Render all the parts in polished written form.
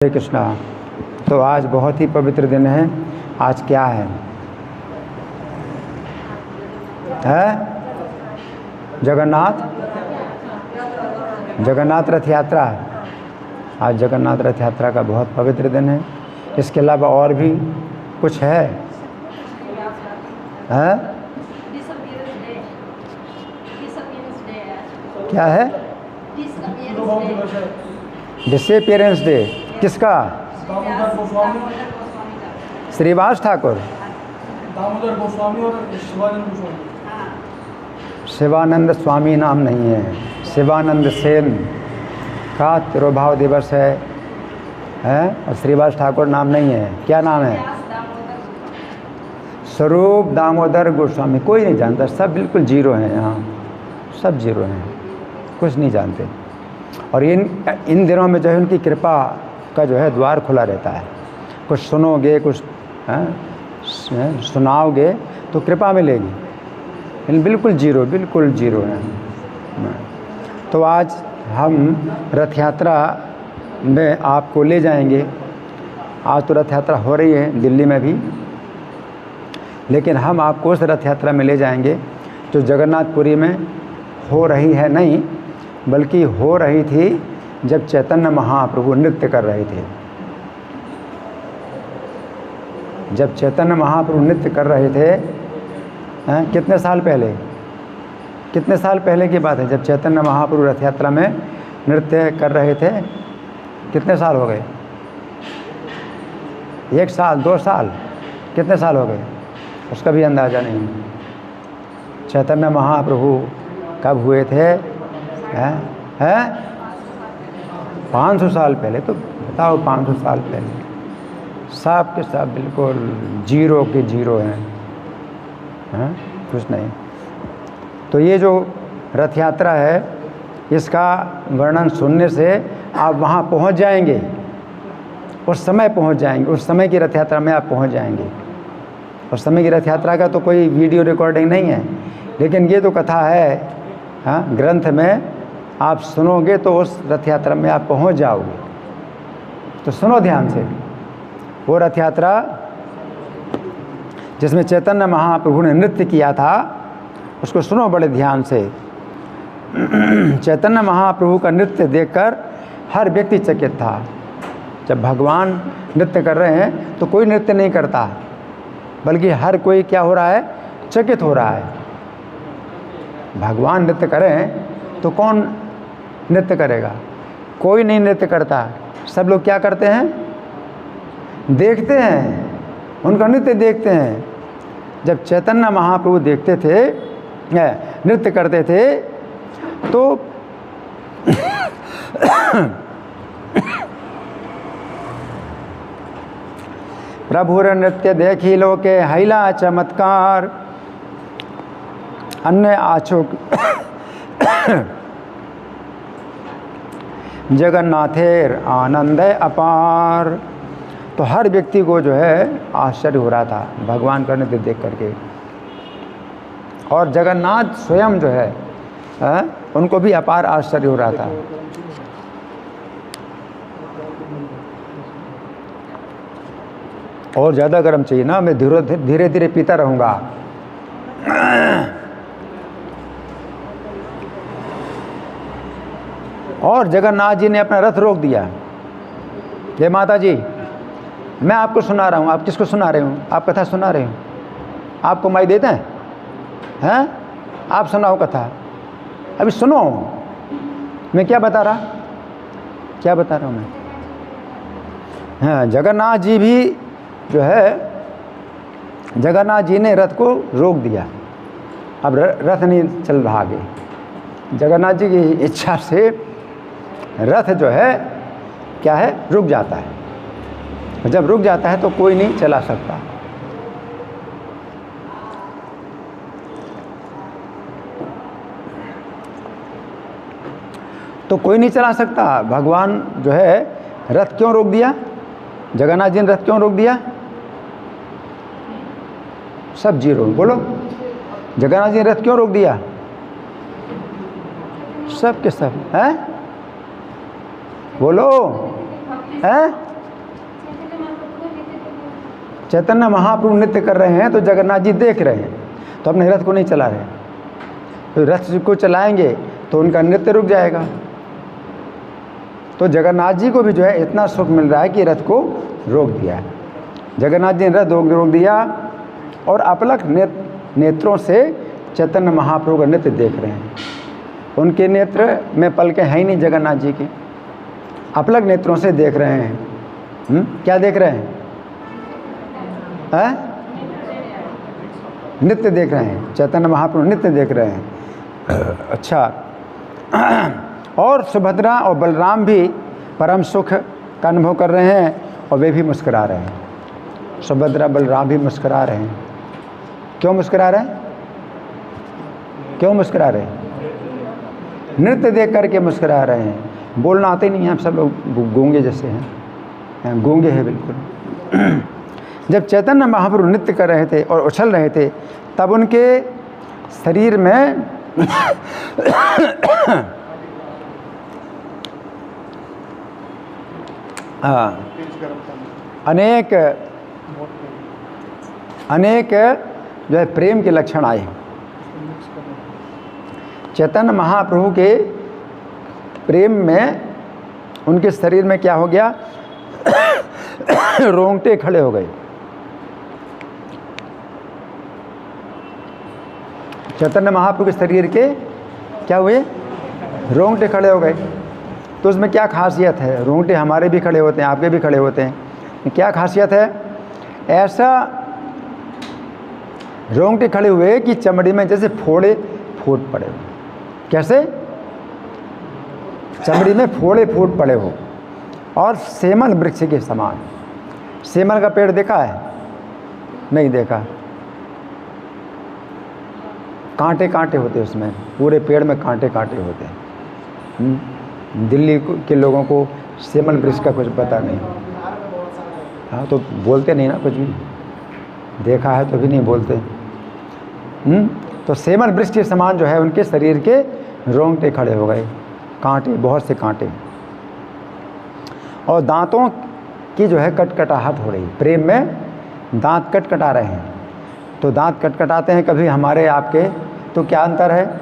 हरे कृष्णा। तो आज बहुत ही पवित्र दिन है। आज क्या है? जगन्नाथ रथ यात्रा। आज जगन्नाथ रथ यात्रा का बहुत पवित्र दिन है। इसके अलावा और भी कुछ है? क्या है? Disappearance day. किसका? श्रीवास ठाकुर, दामोदर गोस्वामी और शिवानंद गोस्वामी। शिवानंद स्वामी नाम नहीं है, शिवानंद सेन का तिरुभाव दिवस है और श्रीवास ठाकुर नाम नहीं है। क्या नाम है? स्वरूप दामोदर गोस्वामी। कोई नहीं जानता, सब बिल्कुल जीरो हैं यहाँ, सब जीरो हैं, कुछ नहीं जानते। और इन दिनों में जो है उनकी कृपा का जो है द्वार खुला रहता है। कुछ सुनोगे, कुछ सुनाओगे तो कृपा मिलेगी। बिल्कुल जीरो है। तो आज हम रथ यात्रा में आपको ले जाएंगे। आज तो रथ यात्रा हो रही है दिल्ली में भी, लेकिन हम आपको उस रथ यात्रा में ले जाएंगे जो जगन्नाथपुरी में हो रही है, नहीं बल्कि हो रही थी जब चैतन्य महाप्रभु नृत्य कर रहे थे। जब चैतन्य महाप्रभु नृत्य कर रहे थे, कितने साल पहले की बात है? जब चैतन्य महाप्रभु रथ यात्रा में नृत्य कर रहे थे, कितने साल हो गए? 1 साल, 2 साल, कितने साल हो गए? उसका भी अंदाज़ा नहीं। चैतन्य महाप्रभु कब हुए थे? 500 साल पहले। तो बताओ, 500 साल पहले सब के सब बिल्कुल जीरो के जीरो हैं, कुछ नहीं। तो ये जो रथ यात्रा है, इसका वर्णन सुनने से आप वहाँ पहुँच जाएंगे, उस समय पहुँच जाएंगे, उस समय की रथ यात्रा में आप पहुँच जाएंगे। उस समय की रथ यात्रा का तो कोई वीडियो रिकॉर्डिंग नहीं है, लेकिन ये तो कथा है ग्रंथ में, आप सुनोगे तो उस रथ यात्रा में आप पहुंच जाओगे। तो सुनो ध्यान से। वो रथ यात्रा जिसमें चैतन्य महाप्रभु ने नृत्य किया था, उसको सुनो बड़े ध्यान से। चैतन्य महाप्रभु का नृत्य देखकर हर व्यक्ति चकित था। जब भगवान नृत्य कर रहे हैं तो कोई नृत्य नहीं करता, बल्कि हर कोई क्या हो रहा है? चकित हो रहा है। भगवान नृत्य करें तो कौन नृत्य करेगा? कोई नहीं नृत्य करता। सब लोग क्या करते हैं? देखते हैं, उनका नृत्य देखते हैं। जब चैतन्य महाप्रभु देखते थे, नृत्य करते थे, तो प्रभुर नृत्य देखी लोके हैला चमत्कार, अन्य आचोक जगन्नाथेर आनंद अपार। तो हर व्यक्ति को जो है आश्चर्य हो रहा था भगवान का नृत्य देख करके। और जगन्नाथ स्वयं जो है उनको भी अपार आश्चर्य हो रहा था। और ज़्यादा गर्म चाहिए ना, मैं धीरे धीरे पीता रहूँगा। और जगन्नाथ जी ने अपना रथ रोक दिया। जय माता जी। मैं आपको सुना रहा हूँ। आप किसको सुना रहे हो? आप कथा सुना रहे हो? आपको माइक देते हैं? आप सुनाओ कथा। अभी सुनो, मैं क्या बता रहा हूँ मैं? जगन्नाथ जी भी जो है, जगन्नाथ जी ने रथ को रोक दिया। अब रथ नहीं चल रहा आगे। जगन्नाथ जी की इच्छा से रथ जो है क्या है? रुक जाता है। जब रुक जाता है तो कोई नहीं चला सकता। तो कोई नहीं चला सकता। भगवान जो है रथ क्यों रोक दिया? जगन्नाथ जी ने रथ क्यों रोक दिया? सब जीरो बोलो। जगन्नाथ जी ने रथ क्यों रोक दिया? सब के सब हैं? बोलो हैं? चैतन्य महाप्रभु नृत्य कर रहे हैं तो जगन्नाथ जी देख रहे हैं, तो अपने रथ को नहीं चला रहे। तो रथ को चलाएंगे तो उनका नृत्य रुक जाएगा। तो जगन्नाथ जी को भी जो है इतना सुख मिल रहा है कि रथ को रोक दिया। जगन्नाथ जी ने रथ रोक दिया और अपलक नेत्रों से चैतन्य महाप्रभु का नृत्य देख रहे हैं। उनके नेत्र में पलकें हैं ही नहीं जगन्नाथ जी की, अपलक नेत्रों से देख रहे हैं। क्या देख रहे हैं? नृत्य देख रहे हैं। चैतन्य महाप्रभु नृत्य देख रहे हैं। अच्छा, और सुभद्रा और बलराम भी परम सुख का अनुभव कर रहे हैं और वे भी मुस्कुरा रहे हैं। सुभद्रा बलराम भी मुस्कुरा रहे हैं। क्यों मुस्कुरा रहे हैं? क्यों मुस्कुरा रहे हैं? नृत्य देख करके मुस्कुरा रहे हैं। बोलना आते नहीं हैं, हम सब लोग गूंगे जैसे हैं, गूंगे हैं बिल्कुल। जब चैतन्य महाप्रभु नृत्य कर रहे थे और उछल रहे थे तब उनके शरीर में अनेक जो है प्रेम के लक्षण आए। चैतन्य महाप्रभु के प्रेम में उनके शरीर में क्या हो गया? रोंगटे खड़े हो गए। चैतन्य महाप्रभु के शरीर के क्या हुए? रोंगटे खड़े हो गए। तो उसमें क्या खासियत है? रोंगटे हमारे भी खड़े होते हैं, आपके भी खड़े होते हैं। क्या खासियत है? ऐसा रोंगटे खड़े हुए कि चमड़ी में जैसे फोड़े फूट पड़े। कैसे? चमड़ी में फोड़े फूट पड़े हो। और सेमल वृक्ष के समान। सेमल का पेड़ देखा है? नहीं देखा। कांटे कांटे होते उसमें, पूरे पेड़ में कांटे कांटे होते हैं। दिल्ली के लोगों को सेमल वृक्ष का कुछ पता नहीं। हाँ, तो बोलते नहीं ना कुछ भी, देखा है तो भी नहीं बोलते। तो सेमल वृक्ष के समान जो है उनके शरीर के रोंगटे खड़े हो गए, कांटे, बहुत से कांटे। और दांतों की जो है कटकटाहट हो रही। प्रेम में दांत कटकटा रहे हैं। तो दांत कटकटाते हैं कभी हमारे आपके, तो क्या अंतर है?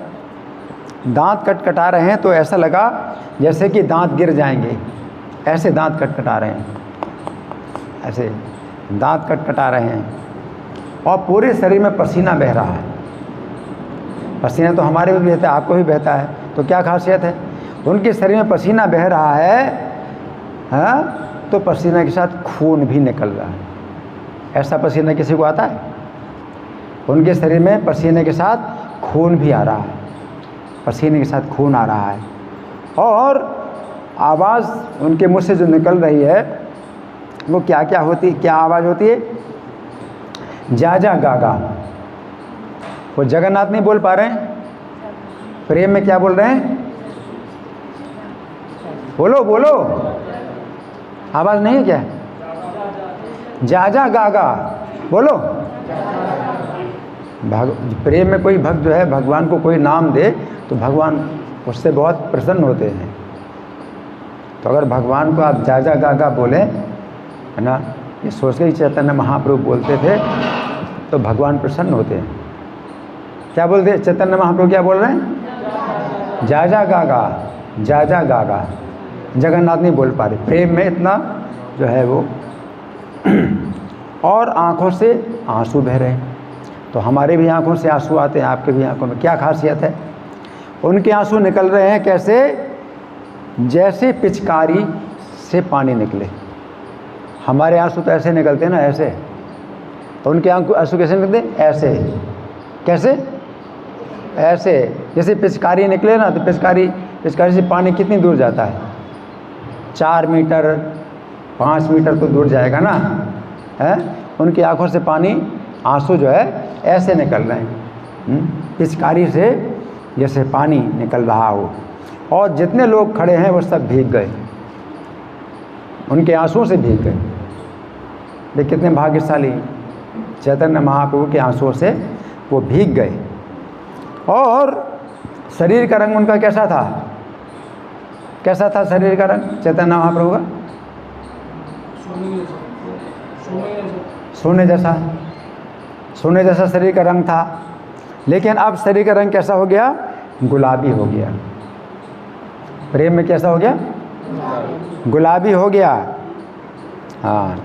दांत कटकटा रहे हैं तो ऐसा लगा जैसे कि दांत गिर जाएंगे, ऐसे दांत कटकटा रहे हैं, ऐसे दांत कटकटा रहे हैं। और पूरे शरीर में पसीना बह रहा है। पसीना तो हमारे भी बहता है, आपको भी बहता है। तो क्या खासियत है? उनके शरीर में पसीना बह रहा है, हाँ, तो पसीना के साथ खून भी निकल रहा है। ऐसा पसीना किसी को आता है? उनके शरीर में पसीने के साथ खून भी आ रहा है, पसीने के साथ खून आ रहा है। और आवाज़ उनके मुंह से जो निकल रही है वो क्या क्या होती, क्या आवाज़ होती है? जा जा गागा। वो जगन्नाथ नहीं बोल पा रहे हैं, प्रेम में क्या बोल रहे हैं? बोलो बोलो, आवाज़ नहीं है क्या? जा जा गागा, बोलो। प्रेम में कोई भक्त जो है भगवान को कोई नाम दे तो भगवान उससे बहुत प्रसन्न होते हैं। तो अगर भगवान को आप जा जा गागा बोले, है ना, ये सोच के चैतन्य महाप्रभु बोलते थे तो भगवान प्रसन्न होते हैं। क्या बोलते हैं चैतन्य महाप्रभु? क्या बोल रहे हैं? जा जा गागा, जा जा गागा। जगन्नाथ नहीं बोल पा रहे, प्रेम में इतना जो है वो। और आँखों से आंसू बह रहे हैं। तो हमारे भी आँखों से आंसू आते हैं, आपके भी आँखों में। क्या खासियत है? उनके आंसू निकल रहे हैं कैसे? जैसे पिचकारी से पानी निकले। हमारे आंसू तो ऐसे निकलते हैं ना, ऐसे। तो उनके आंसू कैसे निकलते? ऐसे। कैसे? ऐसे। जैसे पिचकारी निकले ना, तो पिचकारी से पानी कितनी दूर जाता है? 4 मीटर 5 मीटर तो दूर जाएगा ना, है? उनकी आंखों से पानी, आंसू जो है ऐसे निकल रहे हैं, पिचकारी से जैसे पानी निकल रहा हो। और जितने लोग खड़े हैं वो सब भीग गए, उनके आंसुओं से भीग गए। देखिए कितने भाग्यशाली, चैतन्य महाप्रभु के आंसुओं से वो भीग गए। और शरीर का रंग उनका कैसा था? कैसा था शरीर का रंग चैतन्य महाप्रभु का? सोने जैसा शरीर का रंग था, लेकिन अब शरीर का रंग कैसा हो गया? गुलाबी हो गया। प्रेम में कैसा हो गया? गुलाबी हो गया। हाँ।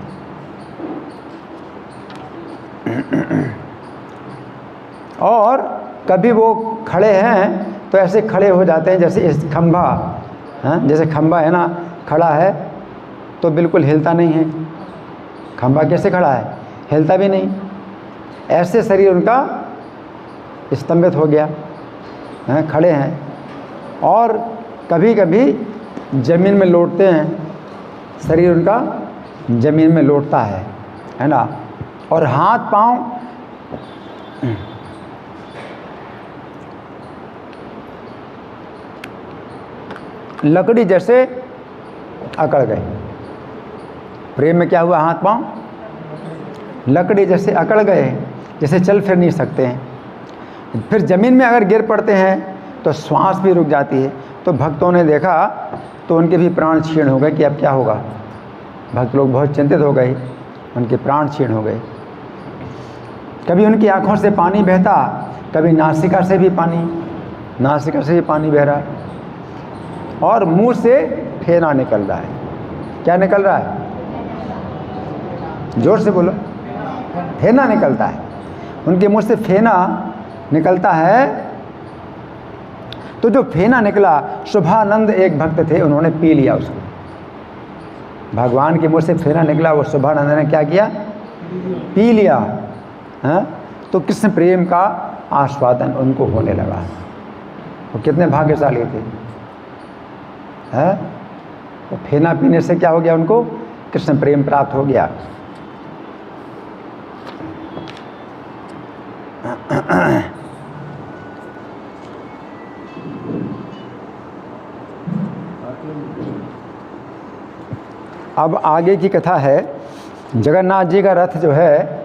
और कभी वो खड़े हैं तो ऐसे खड़े हो जाते हैं जैसे इस खंभा, हाँ, जैसे खंभा है ना, खड़ा है तो बिल्कुल हिलता नहीं है। खंभा कैसे खड़ा है? हिलता भी नहीं। ऐसे शरीर उनका स्तंभित हो गया, हैं, खड़े हैं। और कभी कभी ज़मीन में लौटते हैं, शरीर उनका ज़मीन में लौटता है ना। और हाथ पांव लकड़ी जैसे अकड़ गए। प्रेम में क्या हुआ? हाथ पांव लकड़ी जैसे अकड़ गए, जैसे चल फिर नहीं सकते हैं। फिर ज़मीन में अगर गिर पड़ते हैं तो श्वास भी रुक जाती है। तो भक्तों ने देखा तो उनके भी प्राण क्षीण हो गए कि अब क्या होगा। भक्त लोग बहुत चिंतित हो गए, उनके प्राण क्षीण हो गए। कभी उनकी आँखों से पानी बहता, कभी नासिका से भी पानी बह रहा है, और मुंह से फेना निकल रहा है। क्या निकल रहा है? जोर से बोलो। फेना निकलता है, उनके मुंह से फेना निकलता है। तो जो फेना निकला, शुभानंद एक भक्त थे, उन्होंने पी लिया उसको। भगवान के मुंह से फेना निकला, वो शुभानंद ने क्या किया? पी लिया। हाँ? तो कृष्ण प्रेम का आस्वादन उनको होने लगा। वो कितने भाग्यशाली थे। है? तो फेना पीने से क्या हो गया? उनको कृष्ण प्रेम प्राप्त हो गया। अब आगे की कथा है। जगन्नाथ जी का रथ जो है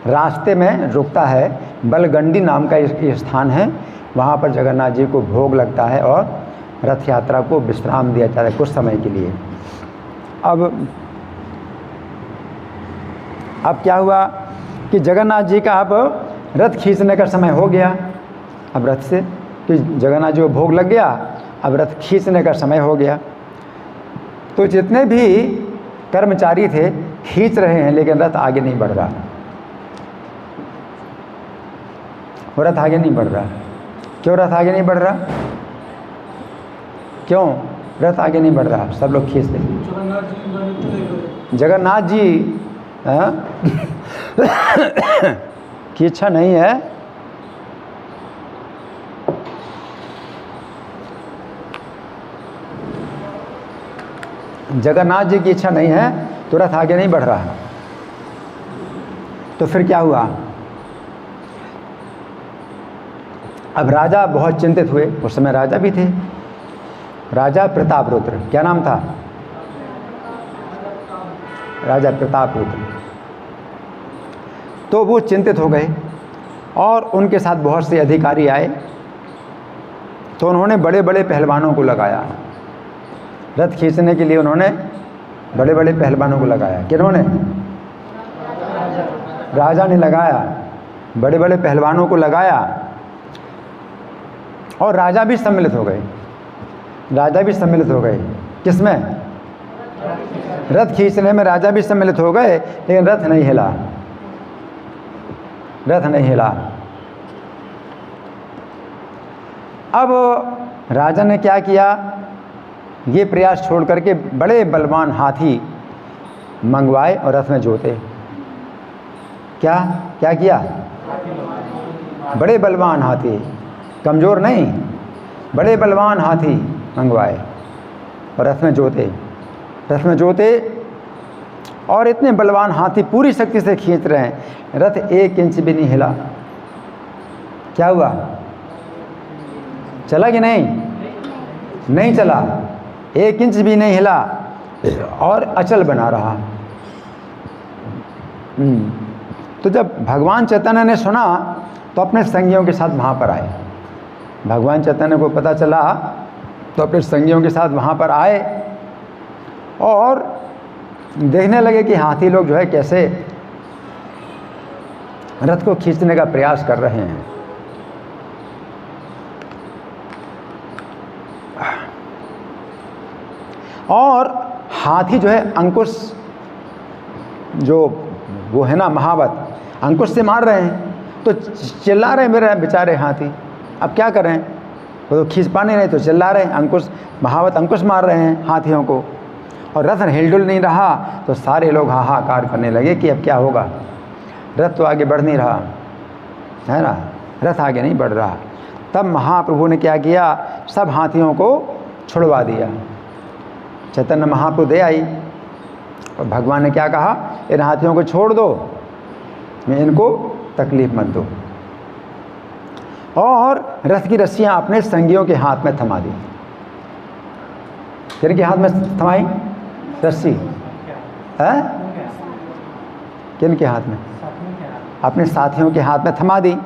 रास्ते में रुकता है। बलगंडी नाम का एक स्थान है, वहाँ पर जगन्नाथ जी को भोग लगता है और रथ यात्रा को विश्राम दिया जाता है कुछ समय के लिए। अब क्या हुआ कि जगन्नाथ जी का अब रथ खींचने का समय हो गया। अब रथ से कि जगन्नाथ जी को भोग लग गया, अब रथ खींचने का समय हो गया। तो जितने भी कर्मचारी थे खींच रहे हैं, लेकिन रथ आगे नहीं बढ़ रहा। वो रथ आगे नहीं बढ़ रहा। क्यों रथ आगे नहीं बढ़ रहा? क्यों रथ आगे नहीं बढ़ रहा? सब लोग खींचते। जगन्नाथ जी की इच्छा नहीं है। जगन्नाथ जी की इच्छा नहीं है तो रथ आगे नहीं बढ़ रहा। तो फिर क्या हुआ? अब राजा बहुत चिंतित हुए। उस समय राजा भी थे, राजा प्रतापरुद्र। क्या नाम था? राजा प्रतापरुद्र। तो वो चिंतित हो गए और उनके साथ बहुत से अधिकारी आए। तो उन्होंने बड़े बड़े पहलवानों को लगाया रथ खींचने के लिए। उन्होंने बड़े बड़े पहलवानों को लगाया। किन्होंने? राजा ने लगाया, बड़े बड़े पहलवानों को लगाया। और राजा भी सम्मिलित हो गए। राजा भी सम्मिलित हो गए। किसमें? रथ खींचने में राजा भी सम्मिलित हो गए, लेकिन रथ नहीं हिला। रथ नहीं हिला। अब राजा ने क्या किया? ये प्रयास छोड़ करके बड़े बलवान हाथी मंगवाए और रथ में जोते। क्या क्या किया? बड़े बलवान हाथी, कमज़ोर नहीं, बड़े बलवान हाथी मंगवाए और रथ में जोते। रथ में जोते और इतने बलवान हाथी पूरी शक्ति से खींच रहे हैं, रथ 1 इंच भी नहीं हिला। क्या हुआ? चला कि नहीं? नहीं चला, 1 इंच भी नहीं हिला और अचल बना रहा। तो जब भगवान चैतन्य ने सुना तो अपने संगियों के साथ वहाँ पर आए। भगवान चैतन्य को पता चला तो अपने संगियों के साथ वहाँ पर आए और देखने लगे कि हाथी लोग जो है कैसे रथ को खींचने का प्रयास कर रहे हैं। और हाथी जो है अंकुश, जो वो है ना महावत, अंकुश से मार रहे हैं, तो चिल्ला रहे हैं मेरे बेचारे हाथी। अब क्या करें, वो तो खींच पाने नहीं, तो चिल्ला रहे हैं, अंकुश महावत अंकुश मार रहे हैं हाथियों को, और रथ हिलडुल नहीं रहा। तो सारे लोग हाहाकार करने लगे कि अब क्या होगा, रथ तो आगे बढ़ नहीं रहा है ना, रथ आगे नहीं बढ़ रहा। तब महाप्रभु ने क्या किया, सब हाथियों को छुड़वा दिया। चैतन्य महाप्रभु दे आई और भगवान ने क्या कहा, इन हाथियों को छोड़ दो, मैं इनको तकलीफ मत दो। और रथ की रस्सियां अपने संगियों के हाथ में थमा दी। किन के हाथ में थमाई रस्सी है, किन के हाथ में, अपने साथियों के हाथ में थमा दी।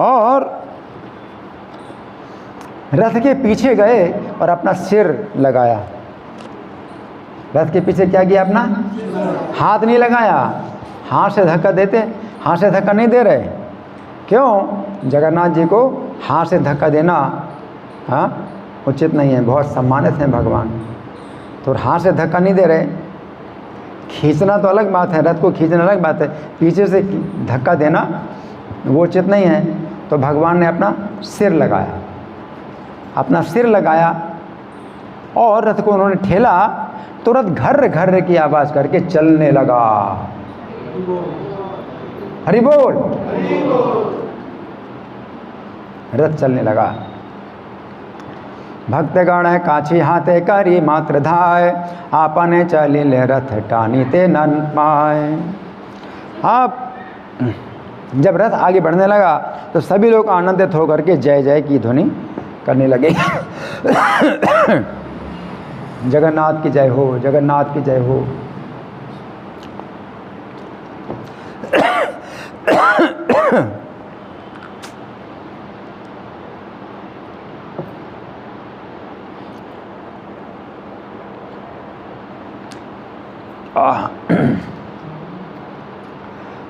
और रथ के पीछे गए और अपना सिर लगाया। रथ के पीछे क्या किया, अपना हाथ नहीं लगाया, हाथ से धक्का देते, हाथ से धक्का नहीं दे रहे। क्यों, जगन्नाथ जी को हाथ से धक्का देना उचित नहीं है, बहुत सम्मानित हैं भगवान, तो हाथ से धक्का नहीं दे रहे। खींचना तो अलग बात है, रथ को खींचना अलग बात है, पीछे से धक्का देना वो उचित नहीं है। तो भगवान ने अपना सिर लगाया, अपना सिर लगाया और रथ को उन्होंने ठेला, तो रथ घर्र घर्र की आवाज़ करके चलने लगा। हरि बोल, रथ चलने लगा। भक्तगण काछी हाथे करी मात्र धाय, आपने चलिले रथ टानी ते नन पाए। आप जब रथ आगे बढ़ने लगा तो सभी लोग आनंदित होकर के जय जय की ध्वनि करने लगे। जगन्नाथ की जय हो, जगन्नाथ की जय हो।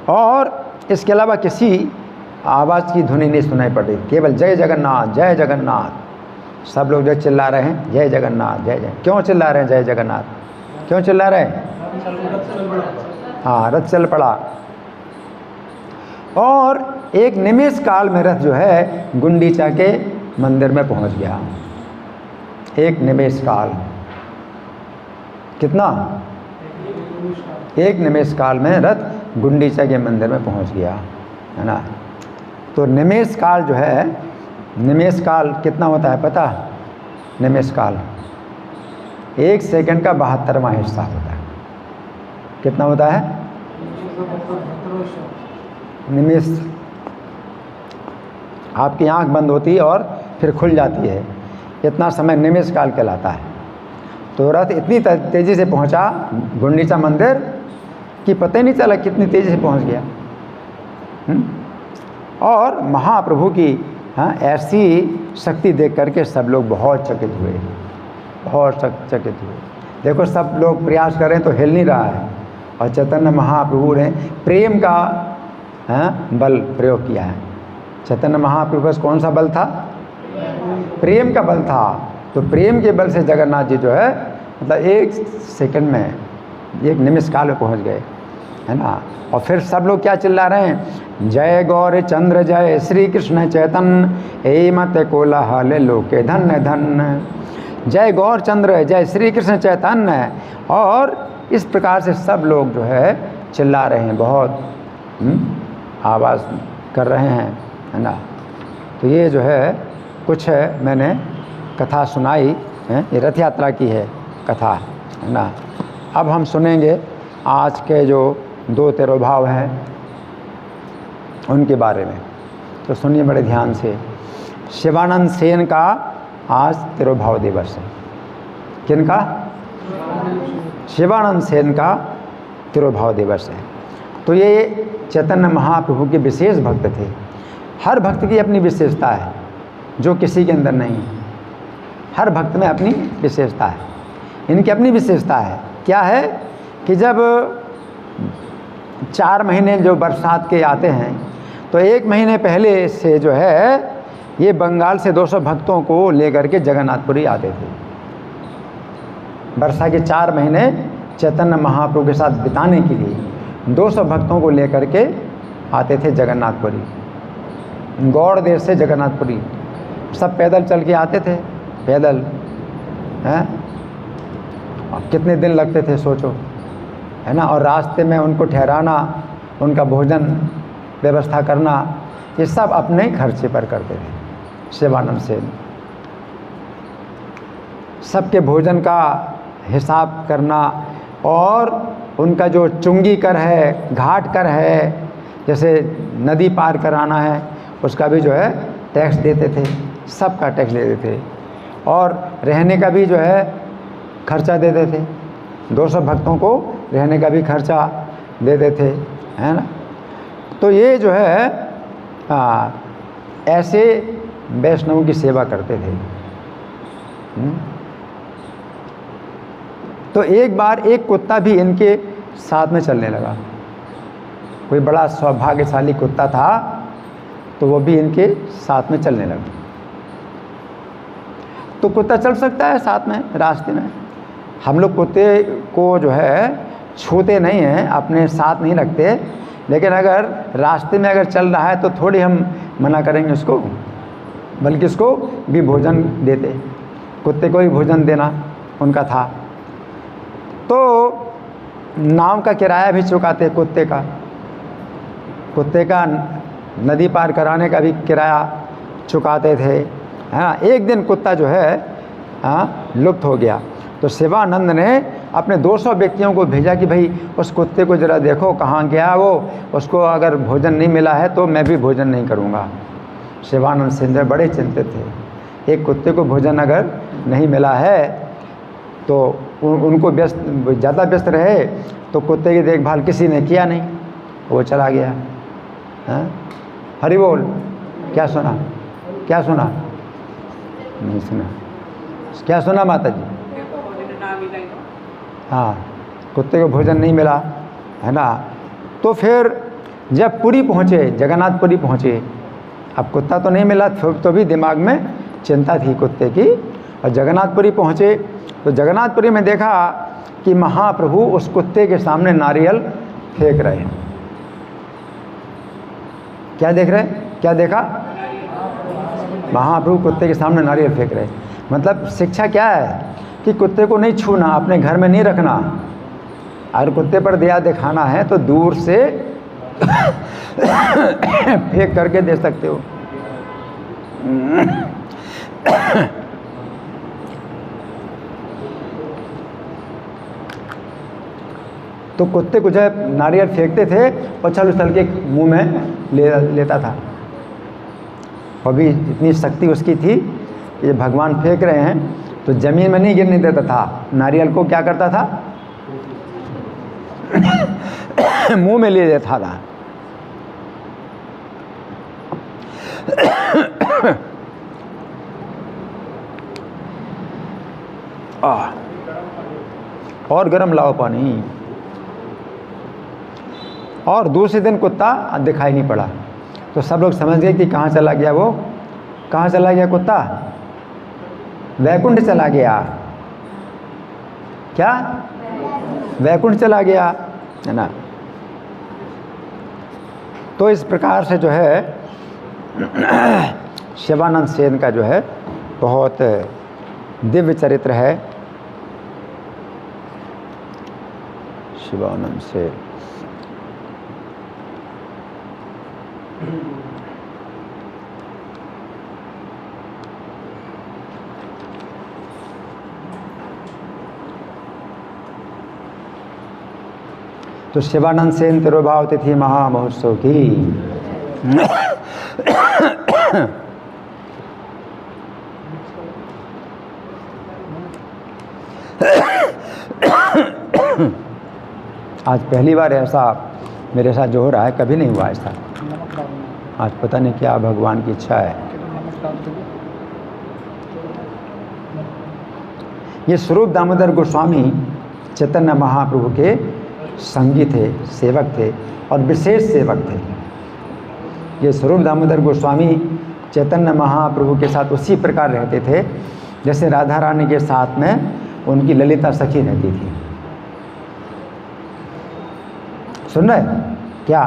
और इसके अलावा किसी आवाज़ की ध्वनि नहीं सुनाई पड़ रही, केवल जय जगन्नाथ जय जगन्नाथ। सब लोग जो चिल्ला रहे हैं जय जगन्नाथ जय जय। क्यों चिल्ला रहे हैं जय जगन्नाथ, क्यों चिल्ला रहे हैं, हाँ रथ चल पड़ा। और एक निमेष काल में रथ जो है गुंडीचा के मंदिर में पहुंच गया। एक निमेष काल, कितना, एक निमेष काल में रथ गुंडीचा के मंदिर में पहुंच गया, है ना। तो निमेष काल जो है, निमेष काल कितना होता है पता, निमेष काल 1 सेकंड का 72वां हिस्सा होता है। कितना होता है, निमेष, आपकी आंख बंद होती है और फिर खुल जाती है, इतना समय निमेष काल कहलाता है। तो रथ इतनी तेज़ी से पहुंचा गुंडीचा मंदिर कि पता ही नहीं चला कितनी तेज़ी से पहुंच गया। और महाप्रभु की ऐसी शक्ति देख करके सब लोग बहुत चकित हुए, बहुत चकित हुए। देखो सब लोग प्रयास कर रहे हैं तो हिल नहीं रहा है, और चैतन्य महाप्रभु ने प्रेम का बल प्रयोग किया है। चैतन्य महाप्रभु बस कौन सा बल था, प्रेम का बल था। तो प्रेम के बल से जगन्नाथ जी जो है मतलब 1 सेकंड में, 1 निमेष काल में पहुंच गए, है ना। और फिर सब लोग क्या चिल्ला रहे हैं, जय गौर चंद्र जय श्री कृष्ण चैतन्य, हे मत कोलाहल लोके धन्य धन्य। जय गौर चंद्र जय श्री कृष्ण चैतन्य। और इस प्रकार से सब लोग जो है चिल्ला रहे हैं, बहुत आवाज़ कर रहे हैं, है ना। तो ये जो है कुछ है मैंने कथा सुनाई है, ये रथ यात्रा की है कथा, है ना। अब हम सुनेंगे आज के जो 2 तिरुभाव हैं उनके बारे में, तो सुनिए बड़े ध्यान से। शिवानंद सेन का आज तिरुभाव दिवस है। किनका, शिवानंद सेन का तिरुभाव दिवस है। तो ये चैतन्य महाप्रभु के विशेष भक्त थे। हर भक्त की अपनी विशेषता है जो किसी के अंदर नहीं है। हर भक्त में अपनी विशेषता है, इनकी अपनी विशेषता है। क्या है कि जब 4 महीने जो बरसात के आते हैं तो 1 महीने पहले से जो है ये बंगाल से 200 भक्तों को लेकर के जगन्नाथपुरी आते थे। वर्षा के 4 महीने चैतन्य महाप्रभु के साथ बिताने के लिए 200 भक्तों को लेकर के आते थे जगन्नाथपुरी। गौड़ देश से जगन्नाथपुरी सब पैदल चल के आते थे, पैदल हैं। कितने दिन लगते थे सोचो, है ना। और रास्ते में उनको ठहराना, उनका भोजन व्यवस्था करना, ये सब अपने खर्चे पर करते थे शिवानंद सेन। सबके भोजन का हिसाब करना, और उनका जो चुंगी कर है, घाट कर है, जैसे नदी पार कराना है उसका भी जो है टैक्स देते थे, सबका टैक्स देते थे। और रहने का भी जो है खर्चा देते थे, 200 भक्तों को रहने का भी खर्चा देते थे, है ना। तो ये जो है ऐसे वैष्णवों की सेवा करते थे। तो एक बार एक कुत्ता भी इनके साथ में चलने लगा। कोई बड़ा सौभाग्यशाली कुत्ता था तो वो भी इनके साथ में चलने लगा। तो कुत्ता चल सकता है साथ में रास्ते में। हम लोग कुत्ते को जो है छूते नहीं हैं, अपने साथ नहीं रखते, लेकिन अगर रास्ते में अगर चल रहा है तो थोड़ी हम मना करेंगे उसको, बल्कि उसको भी भोजन देते। कुत्ते को भी भोजन देना उनका था। तो नाव का किराया भी चुकाते कुत्ते का। कुत्ते का नदी पार कराने का भी किराया चुकाते थे, है ना। एक दिन कुत्ता जो है लुप्त हो गया तो शिवानंद ने अपने 200 व्यक्तियों को भेजा कि भाई उस कुत्ते को ज़रा देखो कहाँ गया वो, उसको अगर भोजन नहीं मिला है तो मैं भी भोजन नहीं करूँगा। शिवानंद सिंह बड़े चिंतित थे, एक कुत्ते को भोजन अगर नहीं मिला है तो उनको ज़्यादा व्यस्त रहे, तो कुत्ते की देखभाल किसी ने किया नहीं, वो चला गया। हाँ, हरि बोल। क्या सुना, क्या सुना? नहीं सुना। क्या सुना माता जी? हाँ, कुत्ते को भोजन नहीं मिला, है ना। तो फिर जब पुरी पहुँचे, जगन्नाथपुरी पहुँचे, अब कुत्ता तो नहीं मिला, तो भी दिमाग में चिंता थी कुत्ते की। और जगन्नाथपुरी पहुँचे तो जगन्नाथपुरी में देखा कि महाप्रभु उस कुत्ते के सामने नारियल फेंक रहे हैं। क्या देख रहे? क्या देखा? महाप्रभु कुत्ते के सामने नारियल फेंक रहे। मतलब शिक्षा क्या है कि कुत्ते को नहीं छूना, अपने घर में नहीं रखना। अगर कुत्ते पर दया दिखाना है तो दूर से फेंक करके दे सकते हो। तो कुत्ते को जब नारियल फेंकते थे उछल उछल के मुंह में लेता था। और भी इतनी शक्ति उसकी थी कि भगवान फेंक रहे हैं तो ज़मीन में नहीं गिरने देता था, नारियल को क्या करता था मुंह में ले लेता था। और गरम लाओ पानी। और दूसरे दिन कुत्ता दिखाई नहीं पड़ा तो सब लोग समझ गए कि कहाँ चला गया वो। कहाँ चला गया कुत्ता? वैकुंठ चला गया। क्या? वैकुंठ चला गया, है ना। तो इस प्रकार से जो है शिवानंद सेन का जो है बहुत दिव्य चरित्र है। शिवानंद सेन तो शिवानंद सेन तिरुभाव तिथि महामहोत्सव की आज पहली बार ऐसा मेरे साथ जो हो रहा है, कभी नहीं हुआ ऐसा। आज पता नहीं क्या भगवान की इच्छा है। ये स्वरूप दामोदर गोस्वामी चैतन्य महाप्रभु के संगी थे, सेवक थे और विशेष सेवक थे। ये स्वरूप दामोदर गोस्वामी चैतन्य महाप्रभु के साथ उसी प्रकार रहते थे जैसे राधा रानी के साथ में उनकी ललिता सखी रहती थी। सुन रहे क्या?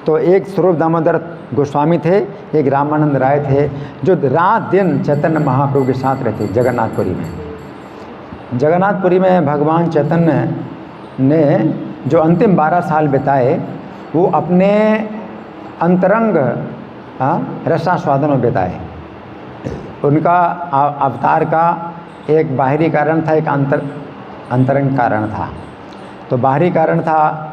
तो एक स्वरूप दामोदर गोस्वामी थे, एक रामानंद राय थे, जो रात दिन चैतन्य महाप्रभु के साथ रहते जगन्नाथपुरी में। जगन्नाथपुरी में भगवान चैतन्य ने जो अंतिम 12 साल बिताए वो अपने अंतरंग रसास्वादन में बिताए। उनका अवतार का एक बाहरी कारण था, एक अंतरंग कारण था। तो बाहरी कारण था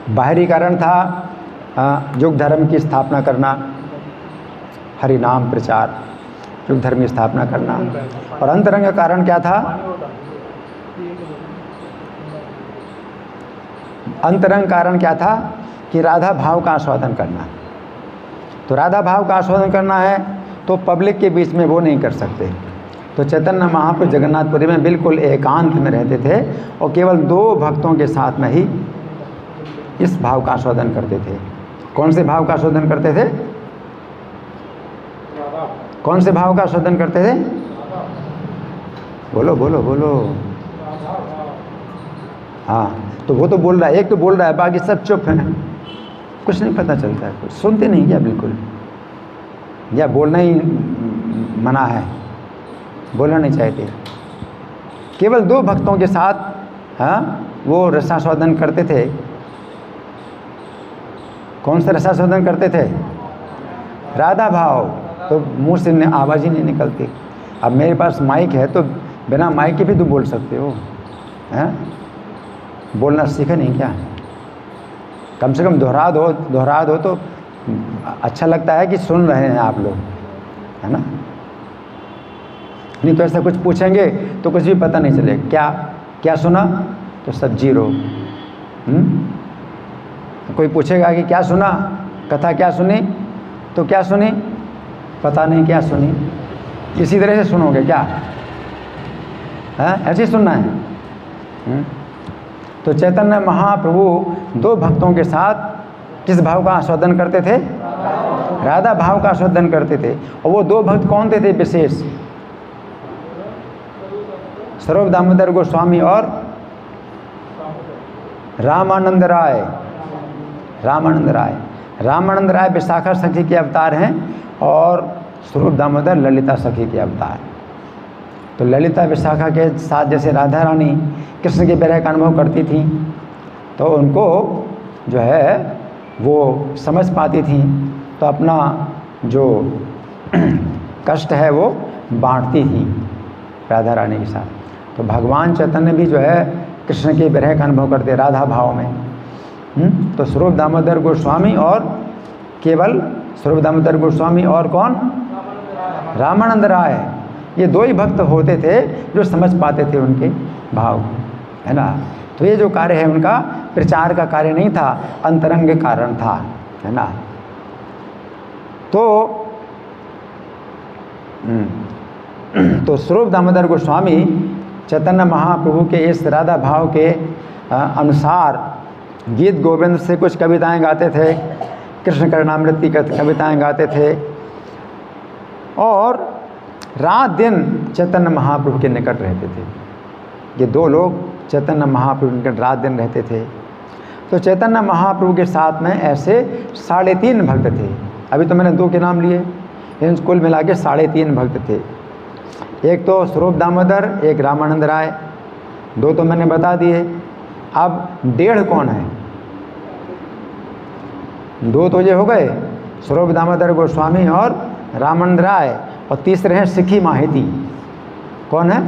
बाहरी कारण था युग धर्म की स्थापना करना, हरि नाम प्रचार, युग धर्म की स्थापना करना। और अंतरंग कारण क्या था? अंतरंग कारण क्या था कि राधा भाव का आस्वादन करना। तो राधा भाव का आस्वादन करना है तो पब्लिक के बीच में वो नहीं कर सकते। तो चैतन्य महाप्रभु जगन्नाथपुरी में बिल्कुल एकांत में रहते थे और केवल 2 भक्तों के साथ में ही इस भाव का आस्वादन करते थे। कौन से भाव का आस्वादन करते थे? कौन से भाव का आस्वादन करते थे? बोलो बोलो बोलो। हाँ, तो वो तो बोल रहा है, एक तो बोल रहा है, बाकी सब चुप हैं, कुछ नहीं पता चलता है, कुछ सुनते नहीं क्या बिल्कुल, या बोलना ही मना है, बोलना नहीं चाहते। केवल 2 भक्तों के साथ वो रसास्वादन करते थे। कौन सा रसास्वादन करते थे? राधा भाव। तो मुंह से आवाज़ ही नहीं निकलती। अब मेरे पास माइक है तो बिना माइक के भी तो बोल सकते हो, हैं? बोलना सीखे नहीं क्या? कम से कम दोहरा दो तो अच्छा लगता है कि सुन रहे हैं आप लोग, है ना? नहीं तो ऐसा कुछ पूछेंगे तो कुछ भी पता नहीं चलेगा। क्या सुना? तो सब 0। कोई पूछेगा कि क्या सुना, कथा क्या सुनी, तो क्या सुनी, पता नहीं क्या सुनी। इसी तरह से सुनोगे क्या? ऐसे ही सुनना है। तो चैतन्य महाप्रभु 2 भक्तों के साथ किस भाव का आस्वादन करते थे? राधा भाव का आस्वादन करते थे। और वो 2 भक्त कौन थे विशेष? स्वरूप दामोदर गोस्वामी और रामानंद राय। रामानंद राय विशाखा सखी के अवतार हैं और स्वरूप दामोदर ललिता सखी के अवतार। तो ललिता विशाखा के साथ जैसे राधा रानी कृष्ण के विरह का अनुभव करती थी तो उनको जो है वो समझ पाती थी, तो अपना जो कष्ट है वो बांटती थी राधा रानी के साथ। तो भगवान चैतन्य भी जो है कृष्ण के विरह का अनुभव करते राधा भाव में। तो स्वरूप दामोदर गोस्वामी और केवल स्वरूप दामोदर गोस्वामी और कौन? रामानंद राय। ये 2 ही भक्त होते थे जो समझ पाते थे उनके भाव, है ना? तो ये जो कार्य है उनका प्रचार का कार्य नहीं था, अंतरंग कारण था, है ना? तो स्वरूप दामोदर गोस्वामी चैतन्य महाप्रभु के इस राधा भाव के अनुसार गीत गोविंद से कुछ कविताएं गाते थे, कृष्ण करणामृत की कविताएं गाते थे और रात दिन चैतन्य महाप्रभु के निकट रहते थे। ये 2 लोग चैतन्य महाप्रभु के निकट रात दिन रहते थे। तो चैतन्य महाप्रभु के साथ में ऐसे 3.5 भक्त थे। अभी तो मैंने 2 के नाम लिए, इन कुल मिला के 3.5 भक्त थे। एक तो स्वरूप दामोदर, एक रामानंद राय, 2 तो मैंने बता दिए। अब 1.5 कौन है? 2 तो ये हो गए, स्वरूप दामोदर गोस्वामी और रामानंद राय, और तीसरे हैं सिखी माहिती। कौन है?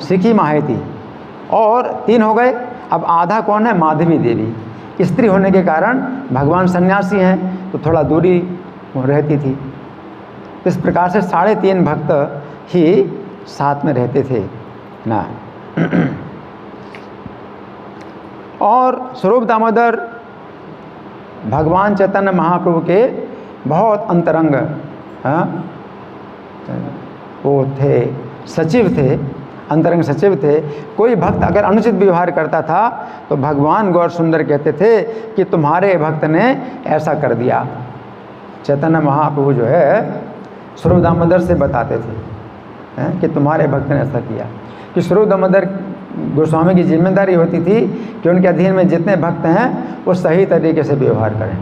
सिखी माहिती। और 3 हो गए। अब आधा कौन है? माधवी देवी। स्त्री होने के कारण भगवान सन्यासी हैं तो थोड़ा दूरी रहती थी। इस प्रकार से 3.5 भक्त ही साथ में रहते थे ना। और स्वरूप दामोदर भगवान चैतन्य महाप्रभु के बहुत अंतरंग वो थे, सचिव थे, अंतरंग सचिव थे। कोई भक्त अगर अनुचित व्यवहार करता था तो भगवान गौर सुंदर कहते थे कि तुम्हारे भक्त ने ऐसा कर दिया। चैतन्य महाप्रभु जो है स्वरूप दामोदर से बताते थे कि तुम्हारे भक्त ने ऐसा किया। कि स्वरूप दामोदर गोस्वामी की जिम्मेदारी होती थी कि उनके अधीन में जितने भक्त हैं वो सही तरीके से व्यवहार करें।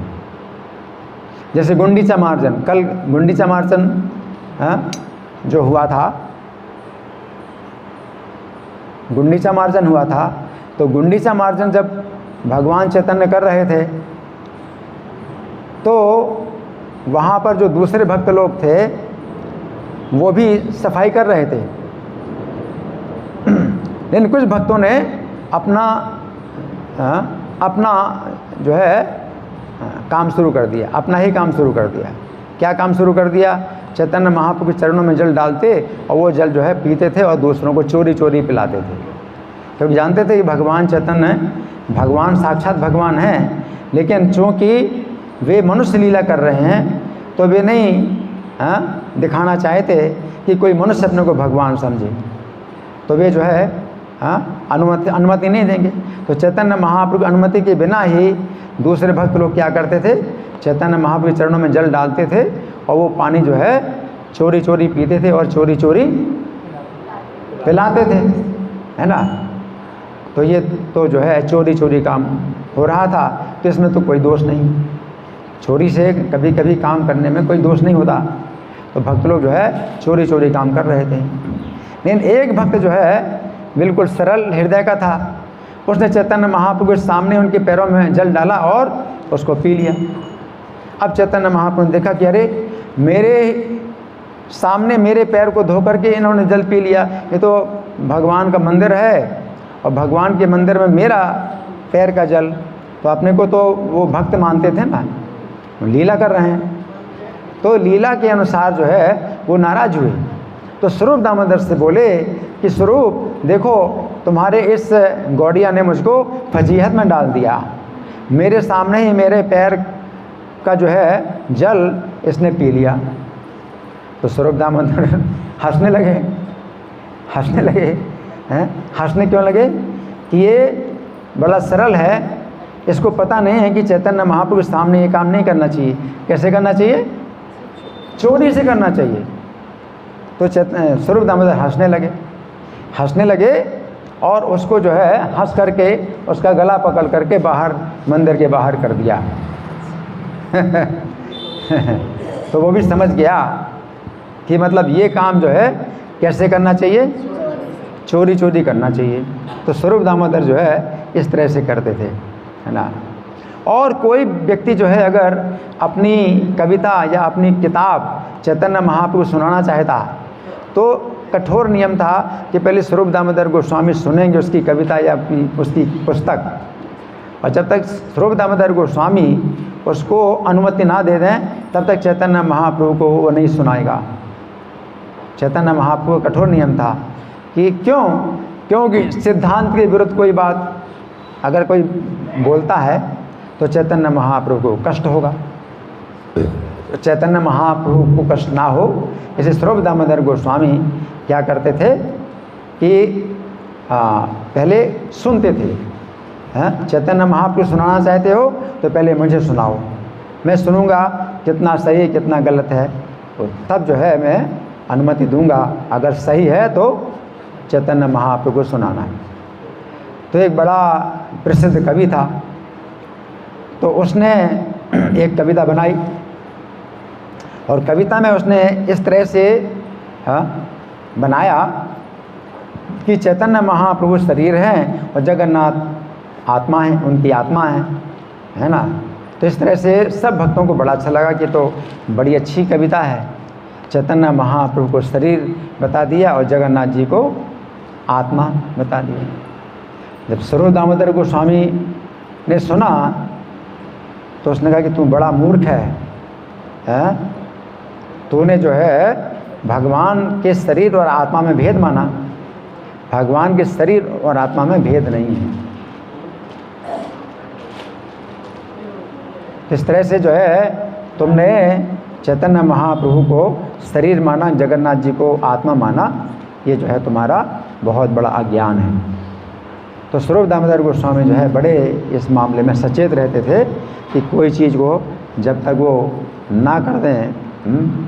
जैसे गुंडीचा मार्जन, कल गुंडीचा मार्जन जो हुआ था, गुंडीचा मार्जन हुआ था, तो गुंडीचा मार्जन जब भगवान चैतन्य कर रहे थे तो वहाँ पर जो दूसरे भक्त लोग थे वो भी सफाई कर रहे थे। लेकिन कुछ भक्तों ने अपना जो है काम शुरू कर दिया, अपना ही काम शुरू कर दिया। क्या काम शुरू कर दिया? चैतन्य महाप्रभु के चरणों में जल डालते और वो जल जो है पीते थे और दूसरों को चोरी चोरी पिलाते थे, क्योंकि जानते थे कि भगवान चैतन्य भगवान साक्षात भगवान हैं, लेकिन चूँकि वे मनुष्य लीला कर रहे हैं तो वे नहीं दिखाना चाहते कि कोई मनुष्य अपने को भगवान समझे, तो वे जो है अनुमति नहीं देंगे। तो चैतन्य महाप्रभु अनुमति के बिना ही दूसरे भक्त लोग क्या करते थे? चैतन्य महाप्रभु के चरणों में जल डालते थे और वो पानी जो है चोरी चोरी पीते थे और चोरी चोरी पिलाते थे, है ना। तो ये तो जो है चोरी चोरी काम हो रहा था, तो इसमें तो कोई दोष नहीं। चोरी से कभी कभी काम करने में कोई दोष नहीं होता। तो भक्त लोग जो है चोरी चोरी काम कर रहे थे। लेकिन एक भक्त जो है बिल्कुल सरल हृदय का था, उसने चैतन्य महाप्रभु के सामने उनके पैरों में जल डाला और उसको पी लिया। अब चैतन्य महाप्रभु ने देखा कि अरे मेरे सामने मेरे पैर को धो करके इन्होंने जल पी लिया, ये तो भगवान का मंदिर है और भगवान के मंदिर में मेरा पैर का जल, तो अपने को तो वो भक्त मानते थे ना, लीला कर रहे हैं। तो लीला के अनुसार जो है वो नाराज हुए। तो स्वरूप दामोदर से बोले कि स्वरूप देखो, तुम्हारे इस गौड़िया ने मुझको फजीहत में डाल दिया, मेरे सामने ही मेरे पैर का जो है जल इसने पी लिया। तो स्वरूप दामोदर हंसने लगे हैं। हंसने क्यों लगे? कि ये बड़ा सरल है, इसको पता नहीं है कि चैतन्य महाप्रभु के सामने ये काम नहीं करना चाहिए। कैसे करना चाहिए? चोरी से करना चाहिए। तो स्वरूप दामोदर हंसने लगे और उसको जो है हंस करके उसका गला पकड़ करके बाहर मंदिर के बाहर कर दिया। तो वो भी समझ गया कि मतलब ये काम जो है कैसे करना चाहिए? चोरी चोरी करना चाहिए। तो स्वरूप दामोदर जो है इस तरह से करते थे, है ना। और कोई व्यक्ति जो है अगर अपनी कविता या अपनी किताब चैतन्य महाप्रभु सुनाना चाहता तो कठोर नियम था कि पहले स्वरूप दामोदर गोस्वामी सुनेंगे उसकी कविता या उसकी पुस्तक, और जब तक स्वरूप दामोदर गोस्वामी उसको अनुमति ना दे दें तब तक चैतन्य महाप्रभु को वो नहीं सुनाएगा। चैतन्य महाप्रभु का कठोर नियम था कि क्योंकि सिद्धांत के विरुद्ध कोई बात अगर कोई बोलता है तो चैतन्य महाप्रभु को कष्ट होगा। चैतन्य महाप्रभु को कष्ट ना हो, इसे स्वरूप दामोदर गोस्वामी क्या करते थे कि पहले सुनते थे। चैतन्य महाप्रभु सुनाना चाहते हो तो पहले मुझे सुनाओ, मैं सुनूंगा कितना सही कितना गलत है, तो तब जो है मैं अनुमति दूंगा। अगर सही है तो चैतन्य महाप्रभु को सुनाना है। तो एक बड़ा प्रसिद्ध कवि था, तो उसने एक कविता बनाई और कविता में उसने इस तरह से बनाया कि चैतन्य महाप्रभु शरीर हैं और जगन्नाथ आत्मा है, उनकी आत्मा है ना। तो इस तरह से सब भक्तों को बड़ा अच्छा लगा कि तो बड़ी अच्छी कविता है। चैतन्य महाप्रभु को शरीर बता दिया और जगन्नाथ जी को आत्मा बता दिया। जब स्वरूप दामोदर गोस्वामी ने सुना तो उसने कहा कि तू बड़ा मूर्ख है, तूने जो है भगवान के शरीर और आत्मा में भेद माना। भगवान के शरीर और आत्मा में भेद नहीं है। इस तरह से जो है तुमने चैतन्य महाप्रभु को शरीर माना, जगन्नाथ जी को आत्मा माना, ये जो है तुम्हारा बहुत बड़ा अज्ञान है। तो स्वरूप दामोदर गोस्वामी जो है बड़े इस मामले में सचेत रहते थे कि कोई चीज़ को जब तक वो ना कर दें,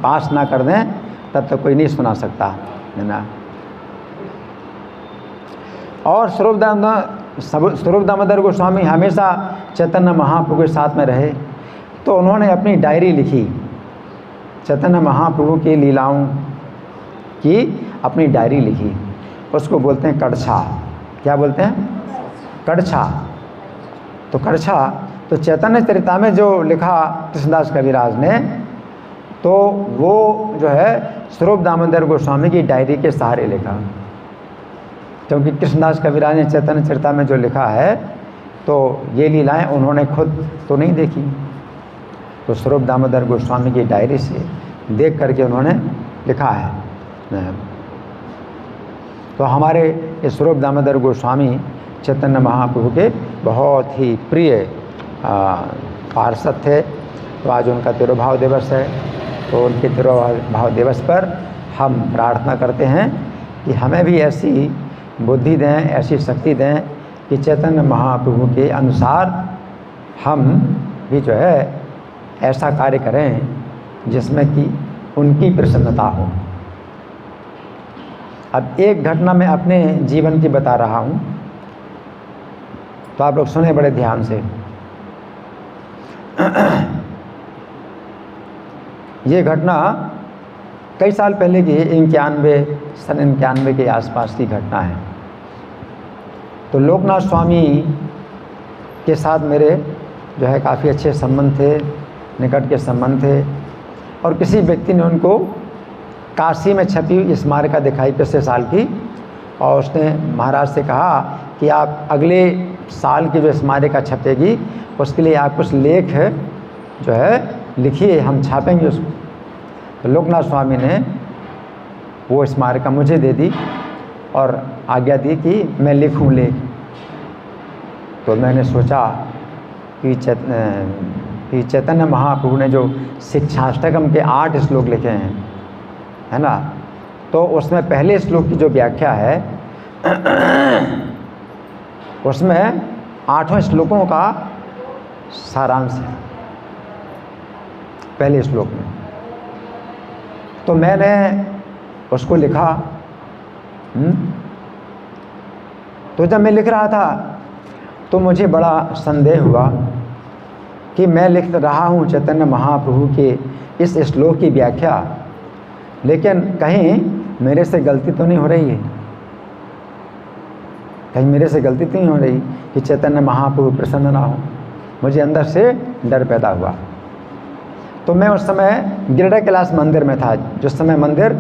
पास ना कर दें, तब तक कोई नहीं सुना सकता, है ना। और स्वरूप दामोदर गोस्वामी हमेशा चैतन्य महाप्रभु के साथ में रहे, तो उन्होंने अपनी डायरी लिखी, चैतन्य महाप्रभु की लीलाओं की अपनी डायरी लिखी। उसको बोलते हैं कड़छा। क्या बोलते हैं? कड़छा। तो कड़छा तो चैतन्य चरिता में जो लिखा कृष्णदास कविराज ने, तो वो जो है स्वरूप दामोदर गोस्वामी की डायरी के सहारे लिखा। क्योंकि कृष्णदास कविराज ने चैतन्य चरिता में जो लिखा है, तो ये लीलाएं उन्होंने खुद तो नहीं देखी, तो स्वरूप दामोदर गोस्वामी की डायरी से देख करके उन्होंने लिखा है। तो हमारे ये स्वरूप दामोदर गोस्वामी चैतन्य महाप्रभु के बहुत ही प्रिय पार्षद थे। तो आज उनका तिरुभाव दिवस है, तो उनके तिरुभाव दिवस पर हम प्रार्थना करते हैं कि हमें भी ऐसी बुद्धि दें, ऐसी शक्ति दें कि चैतन्य महाप्रभु के अनुसार हम भी जो है ऐसा कार्य करें जिसमें कि उनकी प्रसन्नता हो। अब एक घटना मैं अपने जीवन की बता रहा हूँ, तो आप लोग सुने बड़े ध्यान से। ये घटना कई साल पहले की, सन 91 के आसपास की घटना है। तो लोकनाथ स्वामी के साथ मेरे जो है काफ़ी अच्छे संबंध थे, निकट के संबंध थे। और किसी व्यक्ति ने उनको काशी में छपी हुई स्मारिका दिखाई पिछले साल की, और उसने महाराज से कहा कि आप अगले साल की जो स्मारिका छपेगी उसके लिए आप कुछ लेख जो है लिखिए, हम छापेंगे उसको। तो लोकनाथ स्वामी ने वो स्मारिका मुझे दे दी और आज्ञा दी कि मैं लिखूं लेख। तो मैंने सोचा कि चैतन्य महाप्रभु ने जो शिक्षाष्टकम के 8 श्लोक लिखे हैं, है ना, तो उसमें पहले श्लोक की जो व्याख्या है उसमें 8वें श्लोकों का सारांश है पहले श्लोक में। तो मैंने उसको लिखा। तो जब मैं लिख रहा था तो मुझे बड़ा संदेह हुआ कि मैं लिख रहा हूँ चैतन्य महाप्रभु के इस श्लोक की व्याख्या, लेकिन कहीं मेरे से गलती तो नहीं हो रही है, कहीं मेरे से गलती तो नहीं हो रही कि चैतन्य महाप्रभु प्रसन्न ना हो। मुझे अंदर से डर पैदा हुआ। तो मैं उस समय गिरिडा कैलाश मंदिर में था। जिस समय मंदिर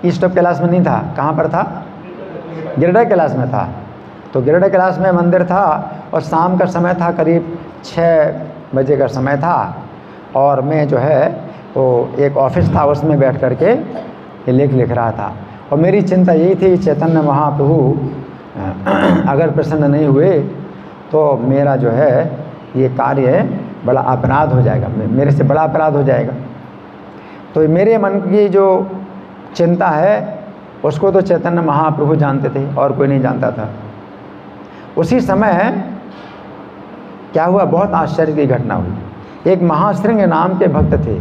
ईस्ट ऑफ कैलाश में नहीं था, कहाँ पर था? गिरिडा कैलाश में था। तो गिरिडा कैलाश में मंदिर था और शाम का समय था, करीब 6 बजे का समय था। और मैं जो है वो एक ऑफिस था, उसमें बैठ कर के ये लेख लिख रहा था। और मेरी चिंता यही थी, चैतन्य महाप्रभु अगर प्रसन्न नहीं हुए तो मेरा जो है ये कार्य बड़ा अपराध हो जाएगा, मेरे से बड़ा अपराध हो जाएगा। तो मेरे मन की जो चिंता है उसको तो चैतन्य महाप्रभु जानते थे और कोई नहीं जानता था। उसी समय क्या हुआ, बहुत आश्चर्य की घटना हुई। एक महाश्रृंग नाम के भक्त थे।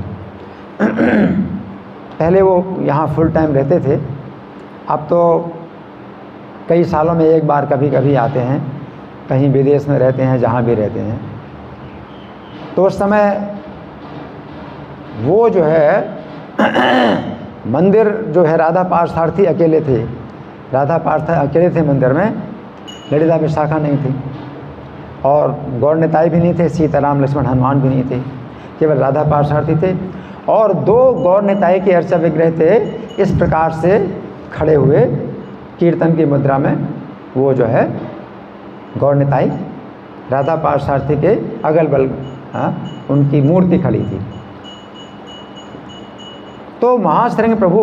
पहले वो यहाँ फुल टाइम रहते थे, अब तो कई सालों में एक बार कभी कभी आते हैं, कहीं विदेश में रहते हैं, जहाँ भी रहते हैं। तो उस समय वो जो है मंदिर जो है राधा पार्थसारथी अकेले थे, राधा पार्थ अकेले थे मंदिर में, ललिता विशाखा नहीं थी और गौर निताई भी नहीं थे, सीताराम लक्ष्मण हनुमान भी नहीं थे, केवल राधा पार्थसारथी थे। और 2 गौर निताई के अर्चा विग्रह थे, इस प्रकार से खड़े हुए कीर्तन की मुद्रा में वो जो है गौर निताई राधा पार्थसारथी के अगल बगल उनकी मूर्ति खड़ी थी। तो महाश्रृंग प्रभु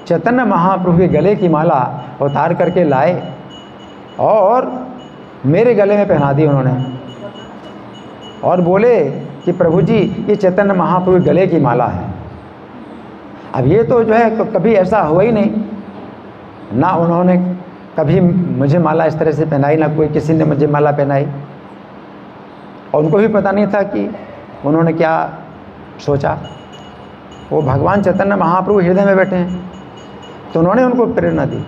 चैतन्य महाप्रभु के गले की माला उतार करके लाए और मेरे गले में पहना दी उन्होंने, और बोले कि प्रभु जी ये चैतन्य महाप्रभु के गले की माला है। अब ये तो जो है कभी ऐसा हुआ ही नहीं, ना उन्होंने कभी मुझे माला इस तरह से पहनाई, ना कोई किसी ने मुझे माला पहनाई, और उनको भी पता नहीं था कि उन्होंने क्या सोचा। वो भगवान चैतन्य महाप्रभु हृदय में बैठे हैं, तो उन्होंने उनको प्रेरणा दी।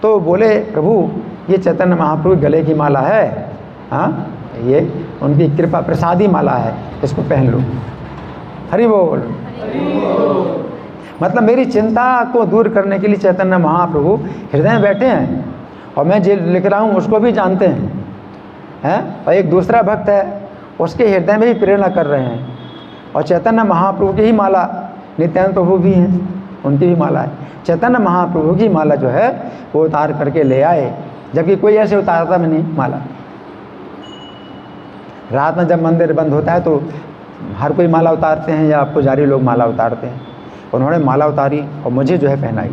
तो बोले प्रभु ये चैतन्य महाप्रभु गले की माला है, हाँ ये उनकी कृपा प्रसादी माला है, इसको पहन लो। हरि बोल। मतलब मेरी चिंता को दूर करने के लिए चैतन्य महाप्रभु हृदय में बैठे हैं, और मैं जो लिख रहा हूँ उसको भी जानते हैं, और एक दूसरा भक्त है उसके हृदय में भी प्रेरणा कर रहे हैं। और चैतन्य महाप्रभु की ही माला, नित्यानंद प्रभु भी हैं, उनकी भी माला है। चैतन्य महाप्रभु की माला जो है वो उतार करके ले आए, जबकि कोई ऐसे उतारता भी नहीं माला। रात में जब मंदिर बंद होता है तो हर कोई माला उतारते हैं, या पुजारी लोग माला उतारते हैं। उन्होंने माला उतारी और मुझे जो है पहनाई,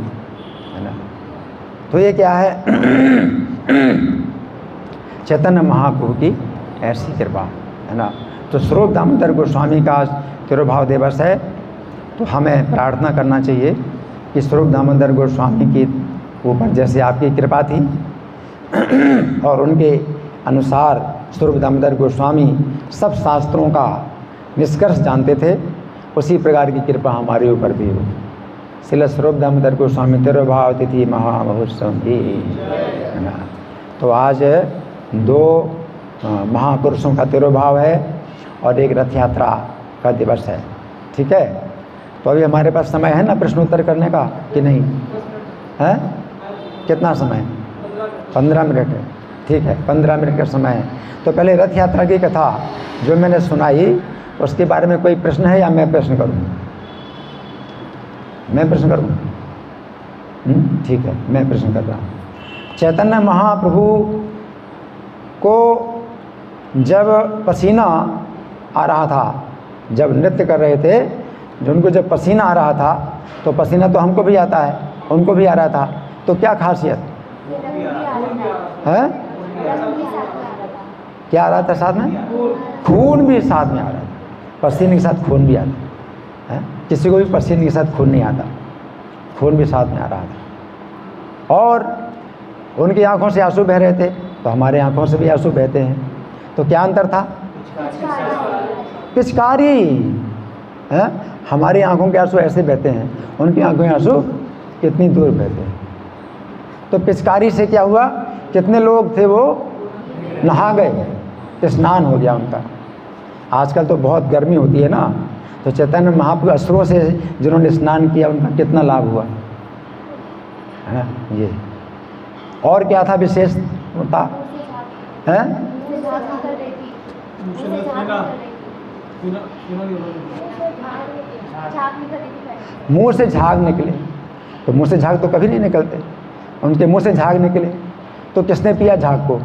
है ना। तो ये क्या है चैतन्य महाप्रभु की ऐसी कृपा, है ना। तो स्वरूप दामोदर गोस्वामी का तिरुभाव दिवस है, तो हमें प्रार्थना करना चाहिए कि स्वरूप दामोदर गोस्वामी की ऊपर जैसे आपकी कृपा थी और उनके अनुसार स्वरूप दामोदर गोस्वामी सब शास्त्रों का निष्कर्ष जानते थे, उसी प्रकार की कृपा हमारे ऊपर भी हो। श्रील स्वरूप दामोदर गोस्वामी तिरुभाव तिथि महामहोत्सव की, है ना। तो आज 2 महापुरुषों का तिरुभाव है और एक रथ यात्रा का दिवस है, ठीक है। तो अभी हमारे पास समय है ना प्रश्नोत्तर करने का कि नहीं है? कितना समय? 15 मिनट है, ठीक है, 15 मिनट का समय है। तो पहले रथ यात्रा की कथा जो मैंने सुनाई उसके बारे में कोई प्रश्न है, या मैं प्रश्न करूं? मैं प्रश्न करूं? ठीक है, मैं प्रश्न कर रहा हूं। चैतन्य महाप्रभु को जब पसीना आ रहा था, जब नृत्य कर रहे थे, जो उनको जब पसीना आ रहा था, तो पसीना तो हमको भी आता है, उनको भी आ रहा था, तो क्या खासियत है? क्या आ रहा था साथ में? खून भी साथ में आ रहा था। पसीने के साथ खून भी आता है, किसी को भी पसीने के साथ खून नहीं आता, खून भी साथ में आ रहा था। और उनकी आंखों से आंसू बह रहे थे, तो हमारे आंखों से भी आंसू बहते हैं, तो क्या अंतर था? पिचकारी है, हमारी आंखों के आंसू ऐसे बहते हैं, उनकी आंखों के आंसू कितनी दूर बहते हैं। तो पिचकारी से क्या हुआ, कितने लोग थे वो नहा गए, स्नान हो गया उनका। आजकल तो बहुत गर्मी होती है ना, तो चैतन्य महाप्रभु अश्रुओं से जिन्होंने स्नान किया उनका कितना लाभ हुआ, है ना। ये और क्या था विशेष होता है? मुंह से झाग निकले, तो मुंह से झाग तो कभी नहीं निकलते, उनके मुंह से झाग निकले, तो किसने पिया झाग को?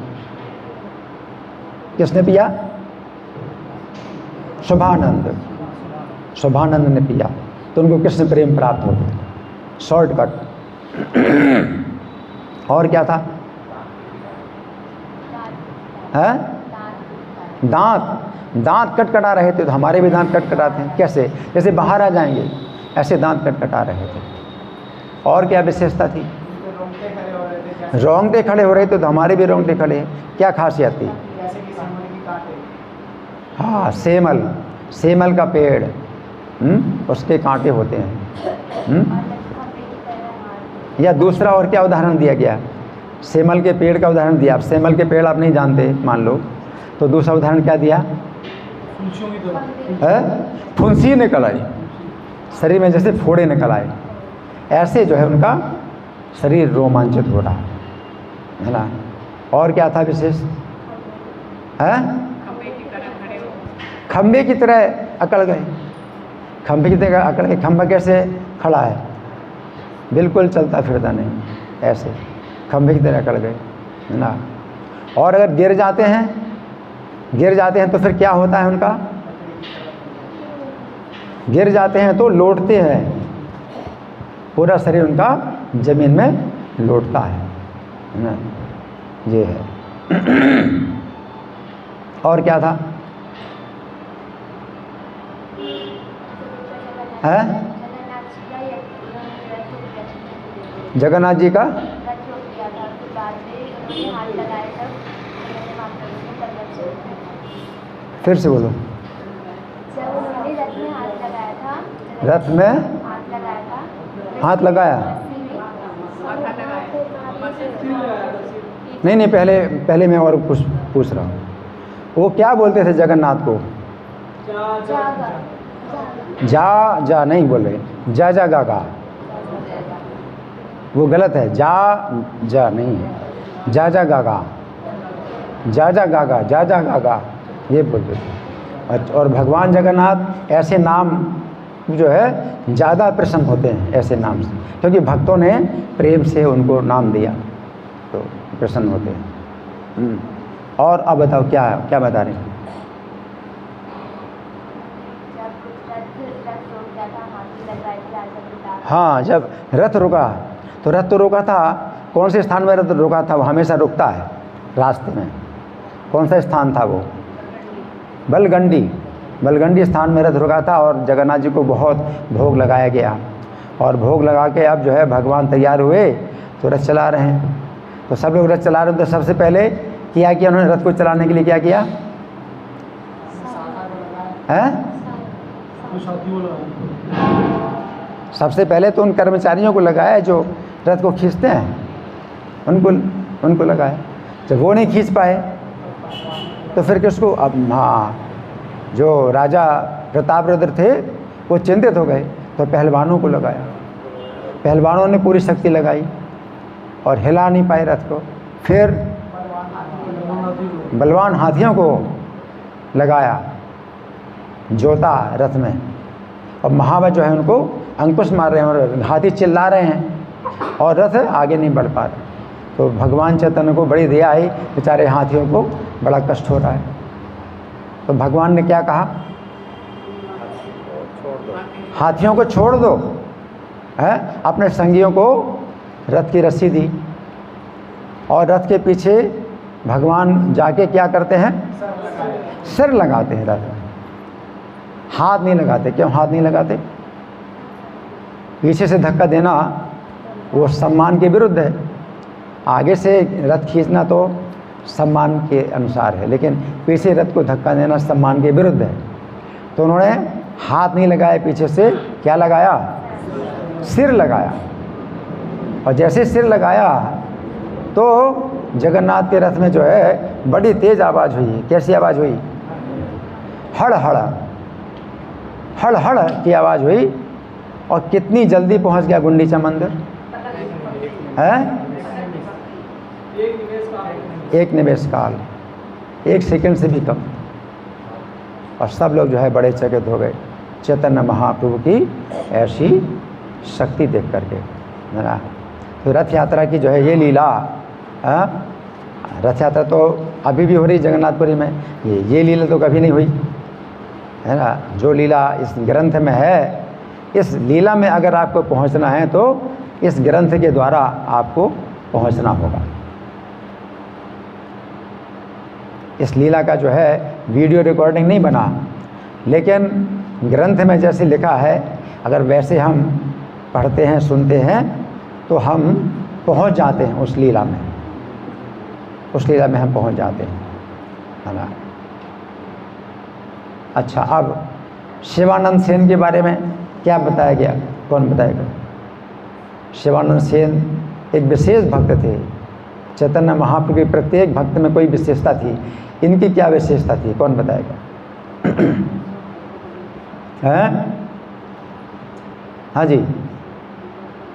किसने पिया? शुभानंद, शुभानंद ने पिया, तो उनको कृष्ण प्रेम प्राप्त हो गया, शॉर्टकट। और क्या था? है दांत, दांत कटकटा रहे थे, तो हमारे भी दांत कटकटाते हैं, कैसे? जैसे बाहर आ जाएंगे ऐसे दांत कटकटा रहे थे। और क्या विशेषता थी? रोंगटे खड़े हो रहे थे, तो हमारे भी रोंगटे खड़े हैं, क्या खासियत थी? हाँ, सेमल, सेमल का पेड़, उसके कांटे होते हैं। या दूसरा और क्या उदाहरण दिया गया? सेमल के पेड़ का उदाहरण दिया। अब सेमल के पेड़ आप नहीं जानते मान लो, तो दूसरा उदाहरण क्या दिया है? फुंसी निकल आई, शरीर में जैसे फोड़े निकल आए, ऐसे जो है उनका शरीर रोमांचित हो रहा है ना। और क्या था विशेष? है खंबे की तरह अकड़ गए, खंबे की तरह अकड़ गए। खंबा कैसे खड़ा है? बिल्कुल चलता फिरता नहीं, ऐसे खंबे की तरह अकड़ गए, है ना। और अगर गिर जाते हैं तो फिर क्या होता है उनका? गिर जाते हैं तो लौटते हैं, पूरा शरीर उनका जमीन में लौटता है ना, ये है। और क्या था? है जगन्नाथ जी का फिर से बोलो। रथ में हाथ लगाया? नहीं, पहले मैं और कुछ पूछ रहा हूँ। वो क्या बोलते थे जगन्नाथ को? जा नहीं बोल रहे, जा गागा, वो गलत है। जा नहीं है, जा गागा, जा गागा, ये बोलते थे। और भगवान जगन्नाथ ऐसे नाम जो है ज़्यादा प्रसन्न होते हैं ऐसे नाम से, क्योंकि भक्तों ने प्रेम से उनको नाम दिया तो प्रसन्न होते हैं। और अब बताओ क्या बता रहे हैं? हाँ, जब रथ रुका तो रथ तो रुका था, कौन से स्थान में रथ रुका था? वो हमेशा रुकता है रास्ते में। कौन सा स्थान था वो? बलगंडी स्थान में रथ रुका था और जगन्नाथ जी को बहुत भोग लगाया गया। और भोग लगा के अब जो है भगवान तैयार हुए तो रथ चला रहे हैं। तो सब लोग रथ चला रहे हैं, तो सबसे पहले क्या किया उन्होंने? रथ को चलाने के लिए क्या किया है? सबसे पहले तो उन कर्मचारियों को लगाया जो रथ को खींचते हैं, उनको लगाया। जब वो नहीं खींच पाए तो फिर किसको? अब हाँ, जो राजा प्रतापरुद्र थे वो चिंतित हो गए तो पहलवानों को लगाया। पहलवानों ने पूरी शक्ति लगाई और हिला नहीं पाए रथ को। फिर बलवान हाथियों को लगाया, जोता रथ में, और महाबल जो है उनको अंकुश मार रहे हैं और हाथी चिल्ला रहे हैं और रथ आगे नहीं बढ़ पा रहे। तो भगवान चैतन्य को बड़ी दया आई, बेचारे हाथियों को बड़ा कष्ट हो रहा है। तो भगवान ने क्या कहा? हाथियों को छोड़ दो, है? अपने संगियों को रथ की रस्सी दी और रथ के पीछे भगवान जाके क्या करते हैं? सिर लगाते हैं रथ में, हाथ नहीं लगाते। क्यों हाथ नहीं लगाते? पीछे से धक्का देना वो सम्मान के विरुद्ध है। आगे से रथ खींचना तो सम्मान के अनुसार है, लेकिन पीछे रथ को धक्का देना सम्मान के विरुद्ध है। तो उन्होंने हाथ नहीं लगाया, पीछे से क्या लगाया? सिर लगाया। और जैसे सिर लगाया तो जगन्नाथ के रथ में जो है बड़ी तेज आवाज़ हुई। कैसी आवाज़ हुई? हड़ हड़ की आवाज़ हुई। और कितनी जल्दी पहुंच गया गुंडीचा मंदिर? है एक निमेष काल, 1 सेकंड से भी कम। और सब लोग जो है बड़े चकित हो गए चैतन्य महाप्रभु की ऐसी शक्ति देख करके, है ना। तो रथ यात्रा की जो है ये लीला, रथ यात्रा तो अभी भी हो रही जगन्नाथपुरी में, ये लीला तो कभी नहीं हुई, है ना। जो लीला इस ग्रंथ में है, इस लीला में अगर आपको पहुंचना है तो इस ग्रंथ के द्वारा आपको पहुंचना होगा। इस लीला का जो है वीडियो रिकॉर्डिंग नहीं बना, लेकिन ग्रंथ में जैसे लिखा है अगर वैसे हम पढ़ते हैं, सुनते हैं तो हम पहुंच जाते हैं उस लीला में, उस लीला में हम पहुंच जाते हैं, है ना। अच्छा, अब शिवानंद सेन के बारे में क्या बताया गया? कौन बताएगा? शिवानंद सेन एक विशेष भक्त थे। चैतन्य महाप्रभु के प्रत्येक भक्त में कोई विशेषता थी। इनकी क्या विशेषता थी? कौन बताएगा? हैं? हाँ जी,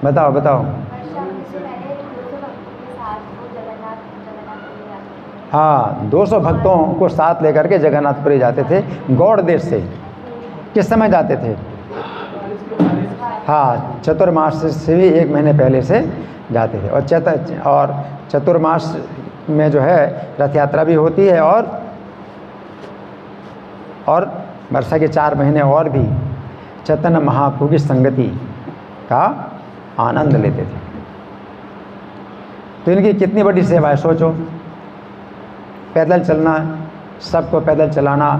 बताओ। हाँ, 200 भक्तों को साथ लेकर के जगन्नाथपुरी जाते थे गौड़ देश से। किस समय जाते थे? हाँ, चतुर्मास से भी 1 महीने पहले से जाते थे। और चतुर्मास में जो है रथ यात्रा भी होती है और वर्षा के 4 महीने और भी चैतन्य महाप्रभु की संगति का आनंद लेते थे। तो इनकी कितनी बड़ी सेवा है, सोचो। पैदल चलना, सबको पैदल चलाना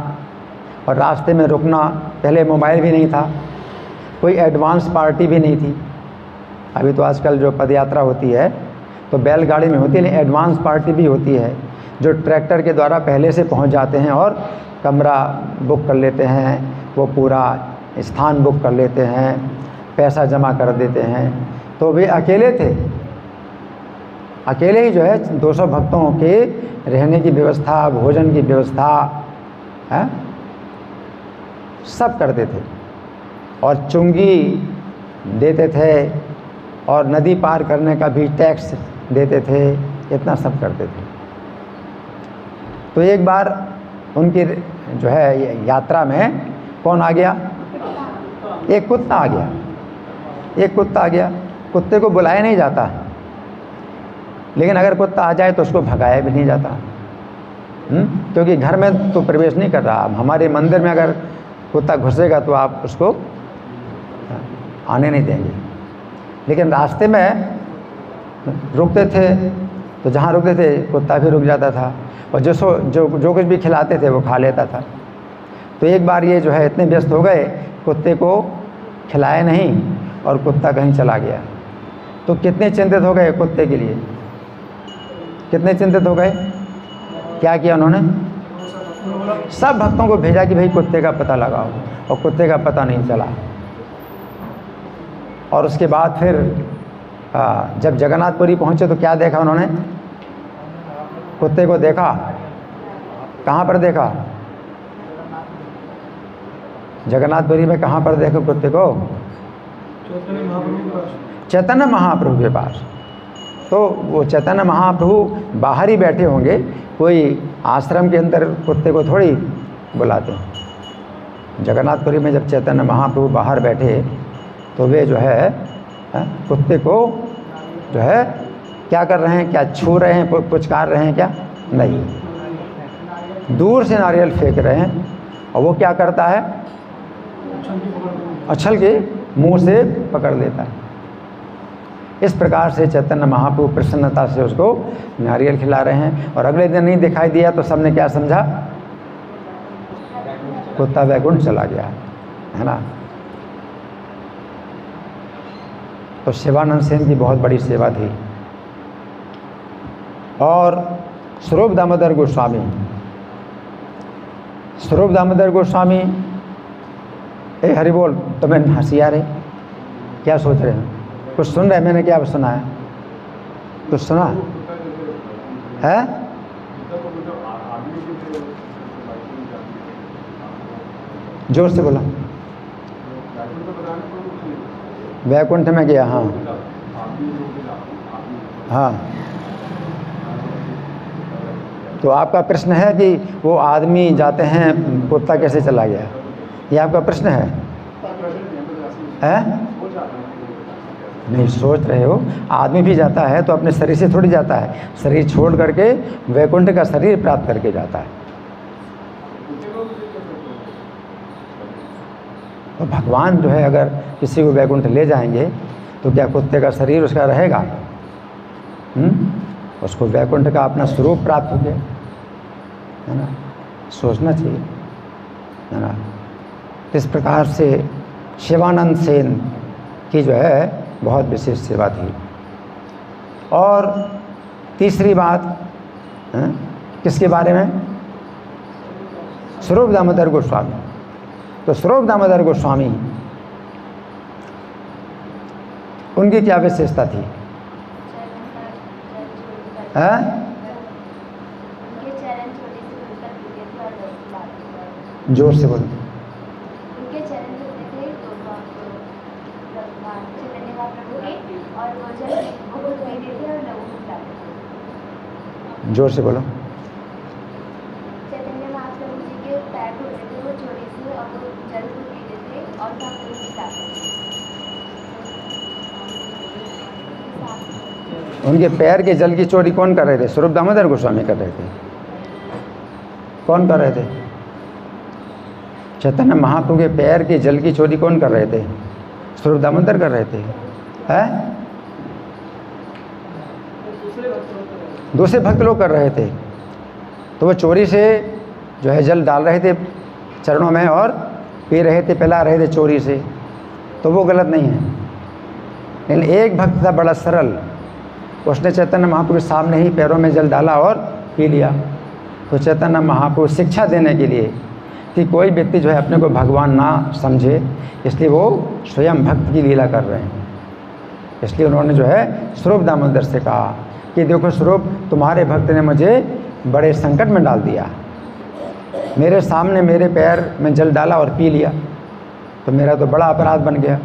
और रास्ते में रुकना। पहले मोबाइल भी नहीं था, कोई एडवांस पार्टी भी नहीं थी। अभी तो आजकल जो पदयात्रा होती है तो बैलगाड़ी में होती है, लेकिन एडवांस पार्टी भी होती है जो ट्रैक्टर के द्वारा पहले से पहुंच जाते हैं और कमरा बुक कर लेते हैं, वो पूरा स्थान बुक कर लेते हैं, पैसा जमा कर देते हैं। तो वे अकेले थे, अकेले ही जो है 200 भक्तों के रहने की व्यवस्था, भोजन की व्यवस्था है, सब करते थे और चुंगी देते थे और नदी पार करने का भी टैक्स देते थे, इतना सब करते थे। तो एक बार उनकी जो है यात्रा में कौन आ गया? एक कुत्ता आ गया। एक कुत्ता आ गया। कुत्ते को बुलाया नहीं जाता, लेकिन अगर कुत्ता आ जाए तो उसको भगाया भी नहीं जाता, क्योंकि घर में तो प्रवेश नहीं कर रहा। अब हमारे मंदिर में अगर कुत्ता घुसेगा तो आप उसको आने नहीं देंगे। लेकिन रास्ते में रुकते थे, तो जहाँ रुकते थे कुत्ता भी रुक जाता था और जो कुछ भी खिलाते थे वो खा लेता था। तो एक बार ये जो है इतने व्यस्त हो गए, कुत्ते को खिलाए नहीं और कुत्ता कहीं चला गया। तो कितने चिंतित हो गए कुत्ते के लिए, कितने चिंतित हो गए। क्या किया उन्होंने? सब भक्तों को भेजा कि भाई कुत्ते का पता लगाओ, और कुत्ते का पता नहीं चला। और उसके बाद फिर जब जगन्नाथपुरी पहुँचे तो क्या देखा उन्होंने? कुत्ते को देखा। कहाँ पर देखा? जगन्नाथपुरी में कहाँ पर देखो कुत्ते को? चैतन्य महाप्रभु के पास। तो वो चैतन्य महाप्रभु बाहर ही बैठे होंगे, कोई आश्रम के अंदर कुत्ते को थोड़ी बुलाते हैं। जगन्नाथपुरी में जब चैतन्य महाप्रभु बाहर बैठे तो वे जो है कुत्ते को जो है क्या कर रहे हैं? क्या छू रहे हैं, पुचकार रहे हैं? क्या नहीं, दूर से नारियल फेंक रहे हैं। और वो क्या करता है? उछल के मुंह से पकड़ लेता है। इस प्रकार से चैतन्य महाप्रभु प्रसन्नता से उसको नारियल खिला रहे हैं। और अगले दिन नहीं दिखाई दिया तो सबने क्या समझा? कुत्ता वैकुंठ चला गया, है ना। तो शिवानंद सेन की बहुत बड़ी सेवा थी। और स्वरूप दामोदर गोस्वामी, स्वरूप दामोदर गोस्वामी, ए हरि बोल, तुम्हें हंसी आ रही, क्या सोच रहे हो? कुछ सुन रहे? मैंने क्या सुना है? कुछ सुना है? जोर से बोला। वैकुंठ में गया, हाँ हाँ। तो आपका प्रश्न है कि वो आदमी जाते हैं, कुत्ता कैसे चला गया, ये आपका प्रश्न है? नहीं सोच रहे हो? आदमी भी जाता है तो अपने शरीर से थोड़ी जाता है, शरीर छोड़ करके वैकुंठ का शरीर प्राप्त करके जाता है। तो भगवान जो है अगर किसी को वैकुंठ ले जाएंगे तो क्या कुत्ते का शरीर उसका रहेगा? उसको वैकुंठ का अपना स्वरूप प्राप्त हो गया, है ना। सोचना चाहिए, है ना। इस प्रकार से शिवानंद सेन की जो है बहुत विशेष सेवा थी। और तीसरी बात किसके बारे में? स्वरूप दामोदर गोस्वामी। तो स्वरूप दामोदर गोस्वामी, उनकी क्या विशेषता थी? जोर से बोलो। जोर से बोलो। चैतन्य महाप्रभु जी के पैर धोते थे वो छोटे से, और वो जल को पीते थे और उनके पैर के जल की चोरी कौन कर रहे थे? स्वरूप दामोदर गोस्वामी कर रहे थे। कौन कर रहे थे? चैतन्य महाप्रभु के पैर के जल की चोरी कौन कर रहे थे? स्वरूप दामोदर कर रहे थे। हैं? दूसरे भक्त लोग कर रहे थे। तो वो चोरी से जो है जल डाल रहे थे चरणों में और पी रहे थे, पिला रहे थे चोरी से, तो वो गलत नहीं है। लेकिन एक भक्त था बड़ा सरल, उसने चैतन्य महाप्रभु के सामने ही पैरों में जल डाला और पी लिया। तो चैतन्य महाप्रभु शिक्षा देने के लिए कि कोई व्यक्ति जो है अपने को भगवान ना समझे, इसलिए वो स्वयं भक्त की लीला कर रहे हैं। इसलिए उन्होंने जो है स्वरूप दामोदर से कहा कि देखो स्वरूप, तुम्हारे भक्त ने मुझे बड़े संकट में डाल दिया, मेरे सामने मेरे पैर में जल डाला और पी लिया, तो मेरा तो बड़ा अपराध बन गया।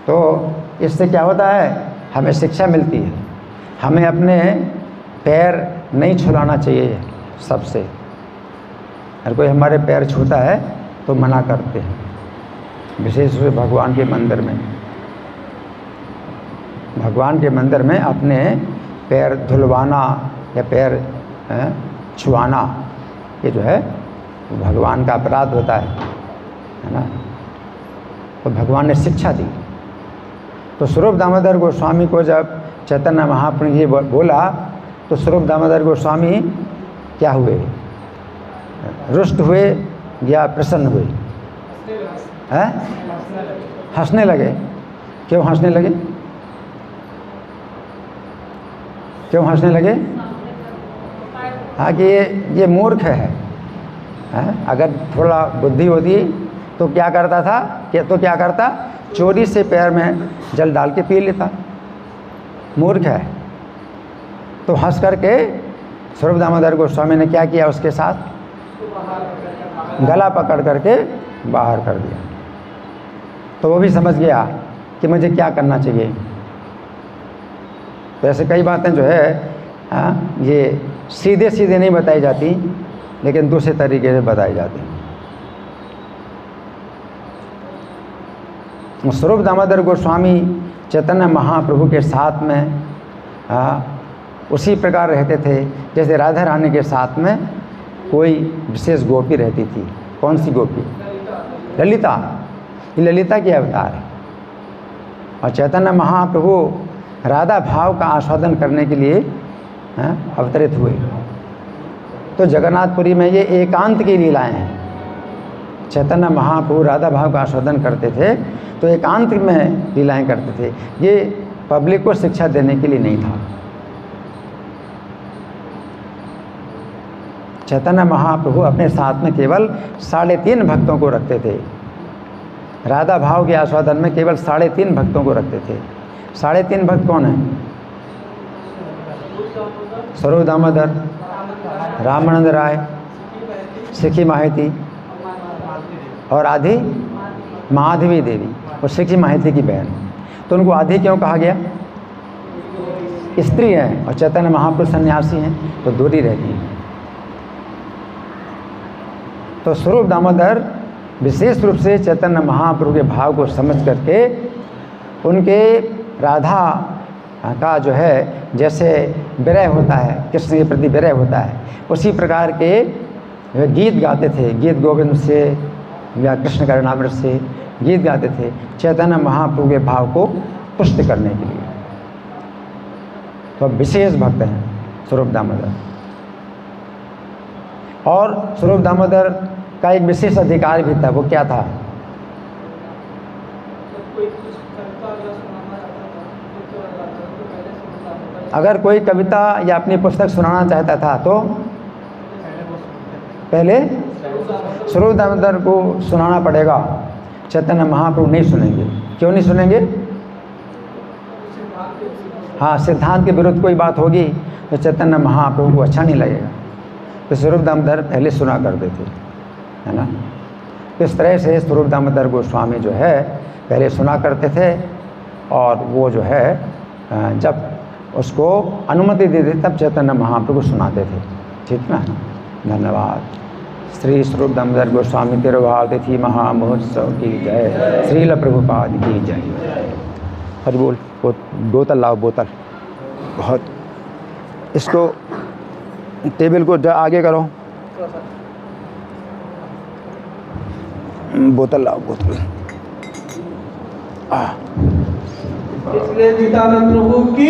तो इससे क्या होता है, हमें शिक्षा मिलती है। हमें अपने पैर नहीं छुलाना चाहिए सबसे। अगर कोई हमारे पैर छूता है तो मना करते हैं, विशेष रूप से भगवान के मंदिर में। भगवान के मंदिर में अपने पैर धुलवाना या पैर छुआना, ये जो है भगवान का अपराध होता है ना। तो भगवान ने शिक्षा दी। तो स्वरूप दामोदर गोस्वामी को जब चैतन्य महाप्रभु जी बोला, तो स्वरूप दामोदर गोस्वामी क्या हुए? रुष्ट हुए या प्रसन्न हुए? हैं? हंसने लगे। क्यों हंसने लगे? क्यों हंसने लगे? हाँ, कि ये मूर्ख है। अगर थोड़ा बुद्धि होती तो क्या करता था? क्या करता? चोरी से पैर में जल डाल के पी लेता। मूर्ख है। तो हंस करके स्वरूप दामोदर गोस्वामी ने क्या किया? उसके साथ गला पकड़ करके बाहर कर दिया। तो वो भी समझ गया कि मुझे क्या करना चाहिए। तो ऐसे कई बातें जो है ये सीधे सीधे नहीं बताई जाती, लेकिन दूसरे तरीके से बताई जाती। स्वरूप दामोदर गोस्वामी चैतन्य महाप्रभु के साथ में उसी प्रकार रहते थे जैसे राधा रानी के साथ में कोई विशेष गोपी रहती थी। कौन सी गोपी? ललिता। ये ललिता की अवतार है। और चैतन्य महाप्रभु राधा भाव का आस्वादन करने के लिए अवतरित हुए। तो जगन्नाथपुरी में ये एकांत की लीलाएं हैं। चैतन्य महाप्रभु राधा भाव का आस्वादन करते थे, तो एकांत में लीलाएं करते थे। ये पब्लिक को शिक्षा देने के लिए नहीं था। चैतन्य महाप्रभु अपने साथ में केवल 3.5 भक्तों को रखते थे। राधा भाव के आस्वादन में केवल 3.5 भक्तों को रखते थे। 3.5 भक्त कौन है? स्वरूप दामोदर, रामानंद राय, सिखी माहिती और आदि माधवी देवी, और सिखी माहिती की बहन। तो उनको आदि क्यों कहा गया? स्त्री हैं और चैतन्य महाप्रभु सन्यासी हैं, तो दूरी रहती है। तो स्वरूप दामोदर विशेष रूप से चैतन्य महाप्रभु के भाव को समझ करके उनके राधा का जो है जैसे विरह होता है, कृष्ण के प्रति विरह होता है, उसी प्रकार के गीत गाते थे। गीत गोविंद से या कृष्ण करणामृत से गीत गाते थे चैतन्य महाप्रभु के भाव को पुष्ट करने के लिए। तो विशेष भक्त हैं स्वरूप दामोदर। और स्वरूप दामोदर का एक विशेष अधिकार भी था। वो क्या था? अगर कोई कविता या अपनी पुस्तक सुनाना चाहता था तो पहले स्वरूप दामोदर को सुनाना पड़ेगा। चैतन्य महाप्रभु नहीं सुनेंगे। क्यों नहीं सुनेंगे? हाँ, सिद्धांत के विरुद्ध कोई बात होगी तो चैतन्य महाप्रभु को अच्छा नहीं लगेगा। तो स्वरूप दामोदर पहले सुना करते थे, है ना। इस तरह से स्वरूप दामोदर गोस्वामी जो है पहले सुना करते थे, और वो जो है जब उसको अनुमति दे देते तब चैतन्य महाप्रभु सुनाते थे। ठीक ना? धन्यवाद। श्री स्वरूप दामोदर गोस्वामी तिरुभाव तिथि महामहोत्सव की जय। श्रील प्रभुपाद की जय। हरी बोल। बोतल लाओ, बोतल। बहुत, इसको टेबल को आगे करो। बोतल लाओ, बोतल। इसलिए जीतानंद प्रभु की